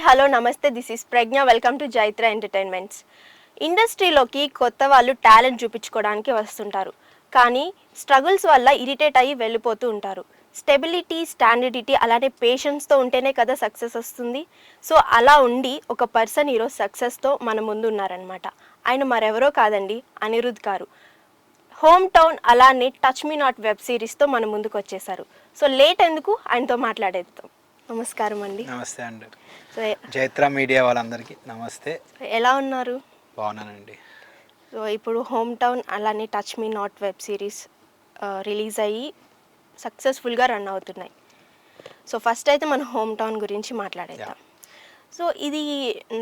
Hello namaste, this is Pragna. Welcome to Jaitra entertainments. ఇండస్ట్రీలోకి కొత్త వాళ్ళు టాలెంట్ చూపించుకోవడానికి వస్తుంటారు, కానీ స్ట్రగుల్స్ వల్ల ఇరిటేట్ అయ్యి వెళ్ళిపోతూ ఉంటారు. స్టెబిలిటీ, స్టాండర్డిటీ, అలానే పేషెన్స్తో ఉంటేనే కదా సక్సెస్ వస్తుంది. సో అలా ఉండి ఒక పర్సన్ ఈరోజు సక్సెస్తో మన ముందు ఉన్నారనమాట. ఆయన మరెవరో కాదండి, అనిరుద్ గారు. హోమ్ టౌన్ అలానే టచ్ మీ నాట్ వెబ్ సిరీస్తో మన ముందుకు వచ్చేసారు. సో లేట్ ఎందుకు, ఆయనతో మాట్లాడేద్దాం. నమస్కారం అండి. నమస్తే అండి. సో జైత్ర మీడియా వాళ్ళందరికీ నమస్తే. ఎలా ఉన్నారు? బాగున్నానండి. సో ఇప్పుడు హోమ్ టౌన్ అలానే touch me not web series release అయ్యి సక్సెస్ఫుల్గా రన్ అవుతున్నాయి. సో ఫస్ట్ అయితే మన హోమ్ టౌన్ గురించి మాట్లాడేద్దాం. సో ఇది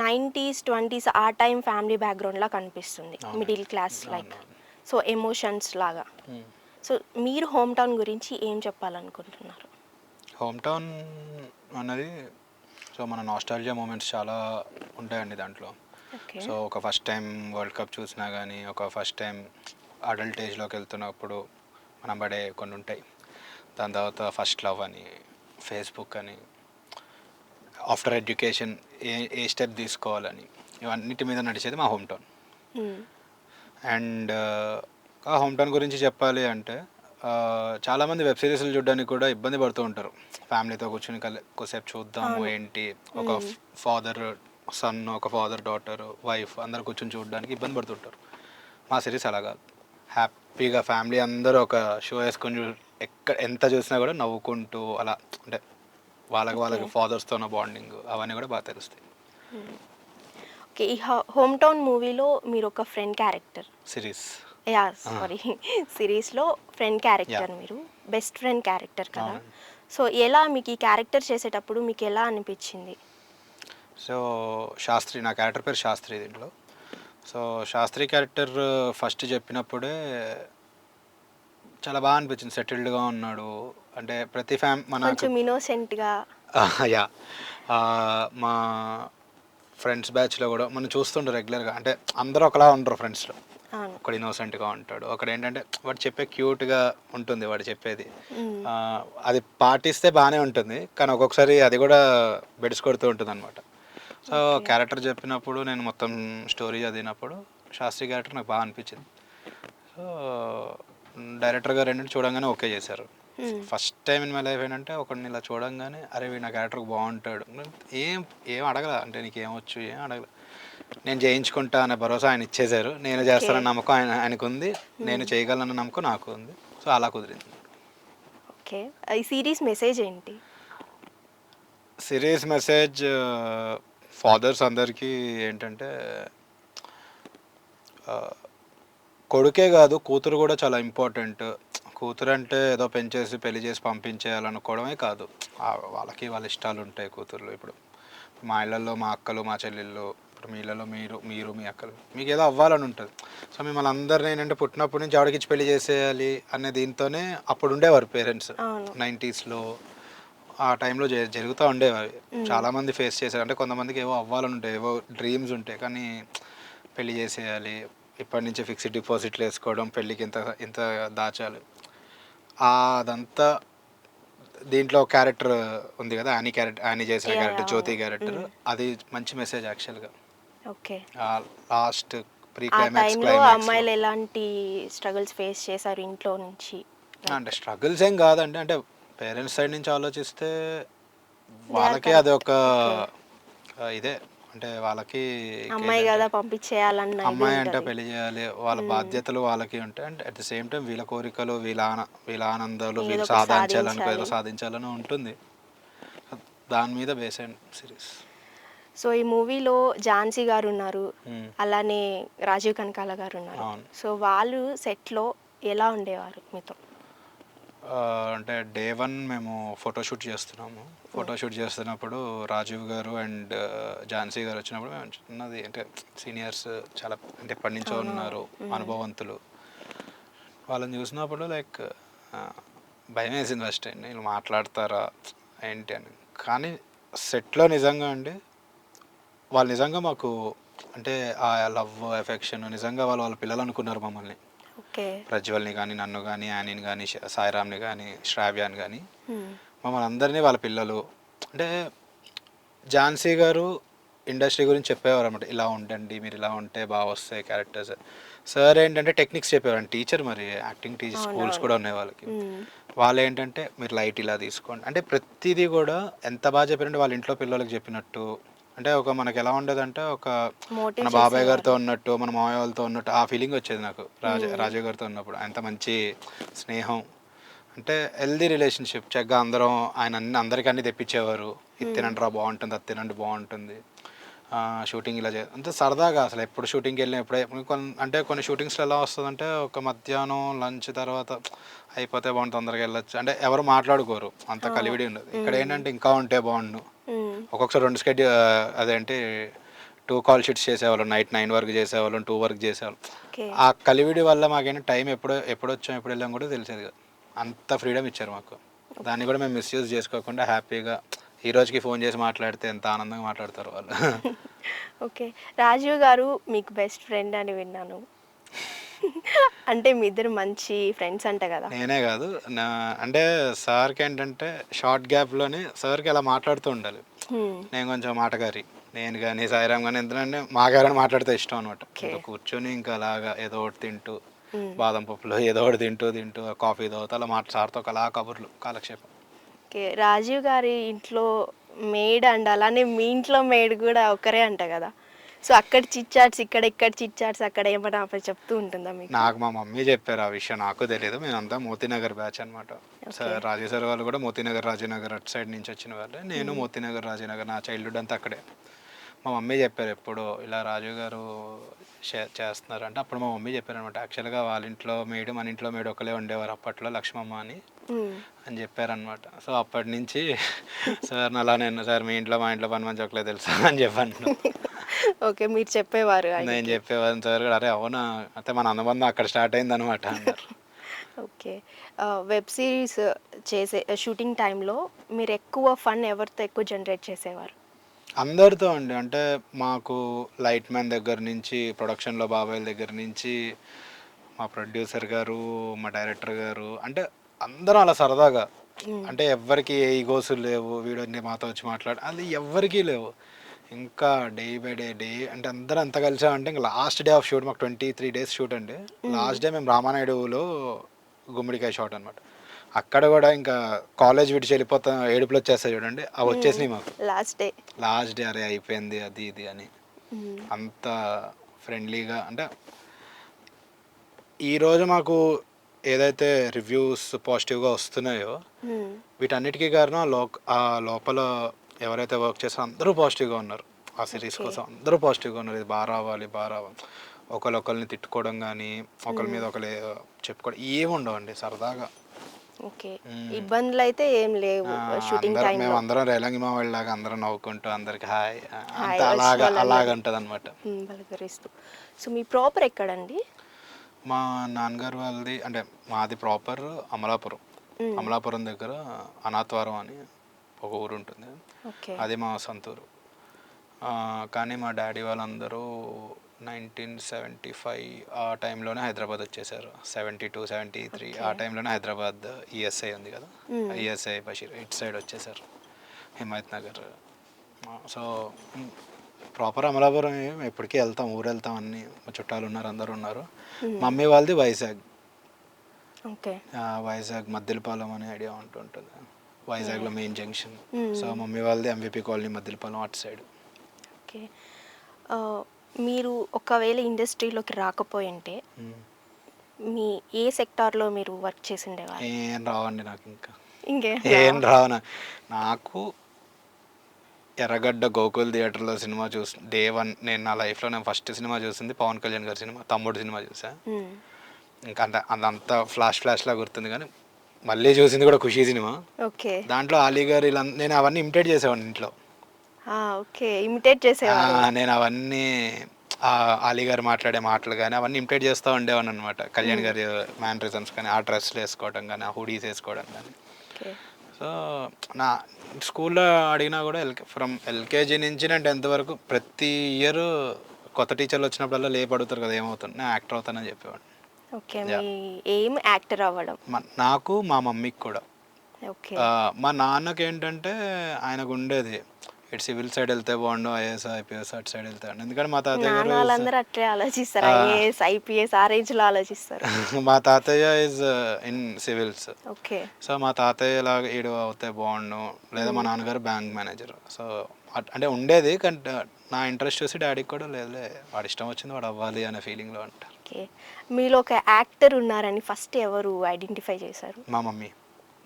90s 20s ఆ టైం ఫ్యామిలీ బ్యాక్గ్రౌండ్లా కనిపిస్తుంది, middle class like. So emotions లాగా. సో మీరు హోమ్ టౌన్ గురించి ఏం చెప్పాలనుకుంటున్నారు? హోమ్ టౌన్ అన్నది సో మన నాస్టాల్జియా మూమెంట్స్ చాలా ఉంటాయండి దాంట్లో. సో ఒక ఫస్ట్ టైం వరల్డ్ కప్ చూసినా కానీ, ఒక ఫస్ట్ టైం అడల్ట్ ఏజ్లోకి వెళ్తున్నప్పుడు మనం పడే కొన్ని ఉంటాయి. దాని తర్వాత ఫస్ట్ లవ్ అని, ఫేస్బుక్ అని, ఆఫ్టర్ ఎడ్యుకేషన్ ఏ స్టెప్ తీసుకోవాలని, ఇవన్నిటి మీద నడిచేది మా హోమ్ టౌన్. అండ్ ఆ హోమ్ టౌన్ గురించి చెప్పాలి అంటే చాలామంది వెబ్ సిరీస్లు చూడడానికి కూడా ఇబ్బంది పడుతూ ఉంటారు. ఫ్యామిలీతో కూర్చొని కొద్దిసేపు చూద్దాము ఏంటి, ఒక ఫాదర్ సన్, ఒక ఫాదర్ డాటర్, వైఫ్ అందరు కూర్చొని చూడడానికి ఇబ్బంది పడుతుంటారు. మా సిరీస్ అలా కాదు. హ్యాపీగా ఫ్యామిలీ అందరూ ఒక షో వేసుకొని ఎంత చూసినా కూడా నవ్వుకుంటూ అలా, అంటే వాళ్ళకి ఫాదర్స్తో ఉన్న బాండింగ్ అవన్నీ కూడా బాగా తెలుస్తాయి. ఓకే, ఈ హోమ్ టౌన్ మూవీలో మీరు ఒక ఫ్రెండ్ క్యారెక్టర్, సిరీస్లో ఫ్రెండ్ క్యారెక్టర్, మీరు బెస్ట్ ఫ్రెండ్ క్యారెక్టర్ కదా. సో ఎలా మీకు ఈ క్యారెక్టర్ చేసేటప్పుడు మీకు ఎలా అనిపించింది? సో శాస్త్రి, నా క్యారెక్టర్ పేరు శాస్త్రి దీంట్లో. సో శాస్త్రి క్యారెక్టర్ ఫస్ట్ చెప్పినప్పుడే చాలా బాగా అనిపించింది. సెటిల్డ్గా ఉన్నాడు, అంటే ప్రతి కొంచెం ఇన్నోసెంట్గా. యా, మా ఫ్రెండ్స్ బ్యాచ్లో కూడా మనం చూస్తుండే రెగ్యులర్గా, అంటే అందరూ ఒకలా ఉండరు ఫ్రెండ్స్లో. ఒకడు ఇన్నోసెంట్గా ఉంటాడు, ఒకడు ఏంటంటే వాడు చెప్పే క్యూట్గా ఉంటుంది వాడు చెప్పేది. అది పాటిస్తే బాగానే ఉంటుంది, కానీ ఒక్కొక్కసారి అది కూడా బెడిసి కొడుతూ ఉంటుంది అనమాట. సో క్యారెక్టర్ చెప్పినప్పుడు నేను మొత్తం స్టోరీ చదివినప్పుడు శాస్త్రి క్యారెక్టర్ నాకు బాగా అనిపించింది. సో డైరెక్టర్ గారు ఏంటంటే చూడంగానే ఓకే చేశారు. First time in my life ఏంటంటే ఒకడిని ఇలా చూడంగానే అరే నా క్యారెక్టర్కి బాగుంటాడు, ఏం అడగల, అంటే నీకు ఏమొచ్చు ఏం అడగల, నేను చేయించుకుంటా అనే భరోసా ఆయన ఇచ్చేశారు. నేను చేస్తానన్న నమ్మకం ఆయనకు ఉంది, నేను చేయగలనన్న నమ్మకం నాకు ఉంది. సో అలా కుదిరింది. ఓకే, ఈ సిరీస్ మెసేజ్ ఏంటి? సిరీస్ మెసేజ్ ఫాదర్స్ అందరికీ ఏంటంటే కొడుకే కాదు కూతురు కూడా చాలా ఇంపార్టెంట్. కూతురు అంటే ఏదో పెంచేసి పెళ్లి చేసి పంపించేయాలనుకోవడమే కాదు, వాళ్ళకి వాళ్ళ ఇష్టాలు ఉంటాయి కూతుర్లు. ఇప్పుడు మా ఇళ్ళల్లో మా అక్కలు మా చెల్లెళ్ళు, ఇప్పుడు మీ ఇళ్ళలో మీరు మీ అక్కలు, మీకు ఏదో అవ్వాలని ఉంటుంది. సో మిమ్మల్ని అందరినీ ఏంటంటే పుట్టినప్పటి నుంచి ఆవిడకిచ్చి పెళ్లి చేసేయాలి అనే దీంతోనే అప్పుడు ఉండేవారు పేరెంట్స్. 90sలో ఆ టైంలో జరుగుతూ ఉండేవి. చాలామంది ఫేస్ చేశారు. అంటే కొంతమందికి ఏవో అవ్వాలని ఉంటాయి, ఏవో డ్రీమ్స్ ఉంటాయి, కానీ పెళ్లి చేసేయాలి, ఇప్పటి నుంచి ఫిక్స్డ్ డిపాజిట్లు వేసుకోవడం, పెళ్ళికి ఇంత దాచాలి, అదంతా. దీంట్లో క్యారెక్టర్ ఉంది కదా, యానీ చేసిన క్యారెక్టర్, జ్యోతి క్యారెక్టర్, అది మంచి మెసేజ్ యాక్చువల్గా. ఓకే, లాస్ట్ ప్రీ ఆ క్లైమాక్స్ టైంలో అమ్మాయిలు ఎలాంటి స్ట్రగుల్స్ ఫేస్ చేశారు ఇంట్లో నుంచి? అంటే స్ట్రగుల్స్ ఏం కాదండి, అంటే పేరెంట్స్ సైడ్ నుంచి ఆలోచిస్తే వాళ్ళకి అది ఒక ఇదే, అంటే వాళ్ళకి అమ్మాయి కదా పంపించేయాలన్న అమ్మాయి అంటే పెళ్లి చేయాలి, వాళ్ళ బాధ్యతలు వాళ్ళకి ఉంటాయి. అంటే అట్ ద సేమ్ టైం వీళ్ళ కోరికలు, వీళ్ళ ఆనందాలు, వీళ్ళు ఏదో సాధించాలని ఉంటుంది. దాని మీద బేస్ అయిన సిరీస్. సో ఈ మూవీలో ఝాన్సీ గారు ఉన్నారు, అలానే రాజీవ్ కనకాల గారు ఉన్నారు. సో వాళ్ళు సెట్లో ఎలా ఉండేవారు మీతో? అంటే డే 1 మేము ఫోటోషూట్ చేస్తున్నాము. ఫోటోషూట్ చేస్తున్నప్పుడు రాజీవ్ గారు అండ్ ఝాన్సీ గారు వచ్చినప్పుడు మేము చిన్నది, అంటే సీనియర్స్ చాలా, అంటే ఎప్పటి నుంచో ఉన్నారు, అనుభవవంతులు. వాళ్ళని చూసినప్పుడు లైక్ భయం వేసింది ఫస్ట్, నేను మాట్లాడతారా ఏంటి అని. కానీ సెట్లో నిజంగా అండి వాళ్ళు నిజంగా మాకు, అంటే ఆ లవ్ ఎఫెక్షన్ నిజంగా వాళ్ళ పిల్లలు అనుకున్నారు మమ్మల్ని. ప్రజ్వల్ని కానీ, నన్ను కానీ, యానీని కానీ, సాయిరామ్ని కానీ, శ్రావ్యాన్ని కానీ, మమ్మల్ని అందరినీ వాళ్ళ పిల్లలు. అంటే ఝాన్సీ గారు ఇండస్ట్రీ గురించి చెప్పేవారు అనమాట. ఇలా ఉండండి, మీరు ఇలా ఉంటే బాగా వస్తాయి క్యారెక్టర్స్. సార్ ఏంటంటే టెక్నిక్స్ చెప్పేవారు. టీచర్ మరి యాక్టింగ్ టీచర్ స్కూల్స్ కూడా ఉన్నాయి వాళ్ళకి. వాళ్ళు ఏంటంటే మీరు లైట్ ఇలా తీసుకోండి అంటే ప్రతిదీ కూడా ఎంత బాగా చెప్పారంటే వాళ్ళ ఇంట్లో పిల్లలకి చెప్పినట్టు. అంటే ఒక మనకి ఎలా ఉండేదంటే ఒక మన బాబాయ్ గారితో ఉన్నట్టు, మన మామయ్య వాళ్ళతో ఉన్నట్టు ఆ ఫీలింగ్ వచ్చేది నాకు రాజు గారితో ఉన్నప్పుడు. అంత మంచి స్నేహం, అంటే హెల్దీ రిలేషన్షిప్. చక్కగా అందరం ఆయన అందరికీ అన్నీ తెప్పించేవారు. ఇది తినండి రా బాగుంటుంది, అది తినండి బాగుంటుంది, షూటింగ్ ఇలా అంతే సరదాగా. అసలు ఎప్పుడు షూటింగ్కి వెళ్ళిన ఎప్పుడే అంటే కొన్ని షూటింగ్స్లో ఎలా వస్తుందంటే ఒక మధ్యాహ్నం లంచ్ తర్వాత అయిపోతే బాగుంటుంది, తొందరగా వెళ్ళొచ్చు అంటే ఎవరు మాట్లాడుకోరు, అంత కలివిడి ఉండదు. ఇక్కడ ఏంటంటే ఇంకా ఉంటే బాగుండు. ఒక్కొక్కసారి 2 స్కెడ్యూల్ అదేంటి 2 కాల్ షీట్స్ చేసేవాళ్ళం, నైట్ 9 వరకు చేసేవాళ్ళం, 2 వరకు చేసేవాళ్ళం. ఆ కలివిడి వల్ల మాకైనా టైం ఎప్పుడు వచ్చాం ఎప్పుడు వెళ్ళాం కూడా తెలిసేది కదా. అంత ఫ్రీడమ్ ఇచ్చారు మాకు. దాన్ని కూడా మేము మిస్యూజ్ చేసుకోకుండా హ్యాపీగా ఈ రోజుకి ఫోన్ చేసి మాట్లాడితే ఎంత ఆనందంగా మాట్లాడతారు వాళ్ళు. ఓకే, రాజీవ్ గారు మీకు బెస్ట్ ఫ్రెండ్ అని విన్నాను. అంటే మీ ఇద్దరు మంచి ఫ్రెండ్స్ అంట కదా. నేనే కాదు అంటే సార్కి ఏంటంటే షార్ట్ గ్యాప్లోనే సార్కి అలా మాట్లాడుతూ ఉండాలి. నేను కొంచెం మాటగారి, నేను కానీ సాయిరామ్ కానీ ఎందుకంటే మాగారని మాట్లాడితే ఇష్టం అనమాట. ఇంకా కూర్చొని ఇంకా అలాగా ఏదో ఒకటి తింటూ బాదం పప్పులో ఏదో ఒకటి తింటూ కాఫీ తాగుతూ అలా సార్తో అలా కబుర్లు కాలక్షేపం. ఓకే, రాజీవ్ గారి ఇంట్లో మేడ్ అండ్ అలానే మీ ఇంట్లో మేడ్ కూడా ఒకరే అంట కదా. సో అక్కడ చిట్చాట్స్ ఇక్కడ చిట్చాట్స్ అక్కడ ఏమైనా చెప్తూ ఉంటుందా మీకు? నాకు మా మమ్మీ చెప్పారు ఆ విషయం, నాకు తెలియదు. మేమంతా మోతీనగర్ బ్యాచ్ అనమాట. సార్ రాజీ సార్ వాళ్ళు కూడా మోతీనగర్ రాజీనగర్ అటు సైడ్ నుంచి వచ్చిన వాళ్ళే. నేను మోతీనగర్ రాజీనగర్, నా చైల్డ్హుడ్ అంతా అక్కడే. మా మమ్మీ చెప్పారు ఎప్పుడో ఇలా రాజీవ్ గారు చేస్తున్నారు అంటే అప్పుడు మా మమ్మీ చెప్పారు అనమాట. యాక్చువల్గా వాళ్ళ ఇంట్లో మేడు మన ఇంట్లో మేడు ఒకలే ఉండేవారు అప్పట్లో, లక్ష్మమ్మ అని చెప్పారనమాట. సో అప్పటి నుంచి సార్ అలా నేను సార్ మీ ఇంట్లో మా ఇంట్లో పని మంచి ఒకలే తెలుసా అని చెప్పాను. ఓకే, మీరు చెప్పేవారు? నేను చెప్పేవాడిని సార్ కూడా. అరే అవునా, అయితే మన అనుబంధం అక్కడ స్టార్ట్ అయింది అనమాట అన్నారు. ఓకే, వెబ్ సిరీస్ చేసే షూటింగ్ టైంలో మీరు ఎక్కువ ఫన్ ఎవరితో ఎక్కువ జనరేట్ చేసేవారు? అందరితో అండి. అంటే మాకు లైట్ మ్యాన్ దగ్గర నుంచి, ప్రొడక్షన్లో బాబాయ్ దగ్గర నుంచి, మా ప్రొడ్యూసర్ గారు, మా డైరెక్టర్ గారు, అంటే అందరం అలా సరదాగా. అంటే ఎవ్వరికి ఏ ఈగోస్ లేవు, వీడియోని మాతో వచ్చి మాట్లాడు అది ఎవ్వరికీ లేవు. ఇంకా డే బై డే అంటే అందరం ఎంత కలిసామంటే ఇంకా లాస్ట్ డే ఆఫ్ షూట్ మాకు 23 days షూట్ అండి. లాస్ట్ డే మేము రామానాయుడులో గుమ్మడికాయ షాట్ అనమాట. అక్కడ కూడా ఇంకా కాలేజ్ విడిచి వెళ్ళిపోతాం, ఏడుపులు వచ్చేస్తాయి చూడండి, అవి వచ్చేసినాయి మాకు లాస్ట్ డే. అరే అయిపోయింది అది ఇది అని. అంత ఫ్రెండ్లీగా. అంటే ఈరోజు మాకు ఏదైతే రివ్యూస్ పాజిటివ్గా వస్తున్నాయో వీటన్నిటికీ కారణం ఆ లోపల ఎవరైతే వర్క్ చేస్తారో అందరూ పాజిటివ్గా ఉన్నారు. ఆ సిరీస్ కోసం అందరూ పాజిటివ్గా ఉన్నారు. ఇది బాగా రావాలి. ఒకరిని తిట్టుకోవడం కానీ, ఒకరి మీద ఒకరు చెప్పుకోవడం ఏమి ఉండవండి, సరదాగా. ఓకే, ఇబ్బందులు అయితే ఏం లేవు షూటింగ్ టైం. మేము అందరం రేలంగి మా వాళ్ళలాగా అందరం నవ్వుకుంటూ అందరికి హాయ్ అలాగంటది అనమాట, పలకరిస్తూ. సో మీ ప్రాపర్ ఎక్కడండి? మా నాన్నగారు వాళ్ళది అంటే మాది ప్రాపర్ అమలాపురం. అమలాపురం దగ్గర అనాథవరం అని ఒక ఊరు ఉంటుంది, అది మా సొంతూరు. కానీ మా డాడీ వాళ్ళందరూ 1975 ఆ టైంలోనే హైదరాబాద్ వచ్చేసారు. 72, 73 ఆ టైంలోనే హైదరాబాద్ ఈఎస్ఐ ఉంది కదా, ఈఎస్ఐ బషీర్ ఇటు సైడ్ వచ్చేసారు, హిమాయత్ నగర్. సో ప్రాపర్ అమలాపురం ఎప్పటికీ వెళ్తాం, ఊరు వెళ్తాం, అన్ని మా చుట్టాలు ఉన్నారు, అందరు ఉన్నారు. మమ్మీ వాళ్ళది వైజాగ్. వైజాగ్ మద్దిలపాలెం అనే ఐడియా ఉంటుంటుంది, వైజాగ్లో మెయిన్ జంక్షన్. సో మమ్మీ వాళ్ళది ఎంవిపి కాలనీ మద్దిలపాలెం అటు సైడ్. ఓకే, మీరు ఒకవేళ ఇండస్ట్రీలోకి రాకపోయింటే మీ ఏ సెక్టార్లో మీరు వర్క్ చేసి ఉండేవారు? ఏం రావండి నాకు, ఏం రావు నాకు. ఎర్రగడ్డ గోకుల్ థియేటర్లో సినిమా చూసి డే 1 నేను నా లైఫ్లో నేను ఫస్ట్ సినిమా చూసింది పవన్ కళ్యాణ్ గారి సినిమా తమ్ముడు సినిమా చూసా. ఇంకా అదంతా ఫ్లాష్లా గుర్తుంది, కానీ మళ్ళీ చూసింది కూడా ఖుషీ సినిమా. దాంట్లో అలీ గారు ఇలా నేను అవన్నీ ఇమిటేట్ చేసేవాడిని ఇంట్లో. నేను అవన్నీ అలీ గారు మాట్లాడే మాటలు కానీ అవన్నీ ఇమిటేట్ చేస్తూ ఉండేవాడిని అనమాట. కళ్యాణ్ గారి మ్యానరిజమ్స్ కానీ, ఆ డ్రెస్లు వేసుకోవడం కానీ, ఆ హుడీస్ వేసుకోవడం కానీ. సో నా స్కూల్లో అడిగినా కూడా ఫ్రమ్ ఎల్కేజీ నుంచి నేను 10th వరకు ప్రతి ఇయర్ కొత్త టీచర్లు వచ్చినప్పుడల్లా అడుగుతారు కదా ఏమవుతుంది, నేను యాక్టర్ అవుతానని చెప్పేవాడిని. నాకు మా మమ్మీకి కూడా. మా నాన్నకి ఏంటంటే ఆయనకు ఉండేది ఇటు సివిల్ సైడ్ వెళ్తే బాగుండు, ఐఏఎస్ ఐపీఎస్ అటు సైడ్ వెళ్తాను. ఎందుకంటే మా తాతయ్య నాన్న గారు వాళ్ళందరూ అట్లే ఆలోచిస్తారు, ఐఏఎస్ ఐపీఎస్ ఆ రేంజ్ లో ఆలోచిస్తారు. మా తాతయ్య is in civils. Okay. So మా తాతయ్య లాగా ఈడు అవుతే బాగుండు, లేదా మా నాన్నగారు బ్యాంక్ మేనేజర్. సో అంటే ఉండేది, కానీ నా ఇంట్రెస్ట్ చూసి డాడీకి కూడా లేదులే వాడు ఇష్టం వచ్చింది వాడు అవ్వాలి అనే ఫీలింగ్లో ఉంటారు. ఓకే. మీలో ఒక యాక్టర్ ఉన్నారని ఫస్ట్ ఎవరు ఐడెంటిఫై చేశారు? మా మమ్మీ,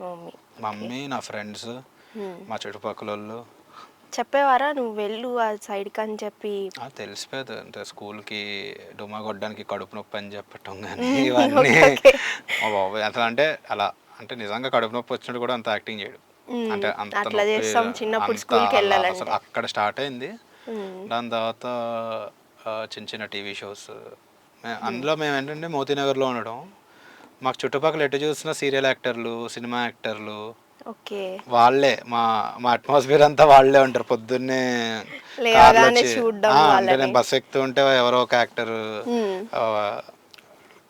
మమ్మీ. మమ్మీ, నా ఫ్రెండ్స్, మా చుట్టుపక్కల వాళ్ళు. చెప్పేవారా నువ్వు వెళ్ళు ఆ సైడ్కి అని చెప్పి? తెలిసిపోయేది అంటే స్కూల్కి డుమా కొట్టడానికి కడుపు నొప్పి అని చెప్పటం కానీ ఇవన్నీ. మా బాబాయ్ అసలు అంటే అలా అంటే నిజంగా కడుపు నొప్పి వచ్చినట్టు కూడా అంత యాక్టింగ్ చేయడు. అంటే అంత అట్లా నొప్పి చేస్తాం చిన్నప్పుడు అంత స్కూల్కి అలా వెళ్ళాలంటే. అసలు అక్కడ స్టార్ట్ అయింది. దాని తర్వాత చిన్న చిన్న టీవీ షోస్. అందులో మేము ఏంటంటే మోతీనగర్లో ఉండడం, మాకు చుట్టుపక్కల ఎటు చూసిన సీరియల్ యాక్టర్లు, సినిమా యాక్టర్లు. ఓకే. వాళ్ళే మా మా అట్మాస్ఫియర్ అంతా వాళ్ళే ఉంటారు. పొద్దున్నే కార్లో లేవగానే వచ్చి చూడడం అంటే వాళ్ళని. నేను బస్సు ఎక్కుతూ ఉంటే ఎవరో ఒక యాక్టర్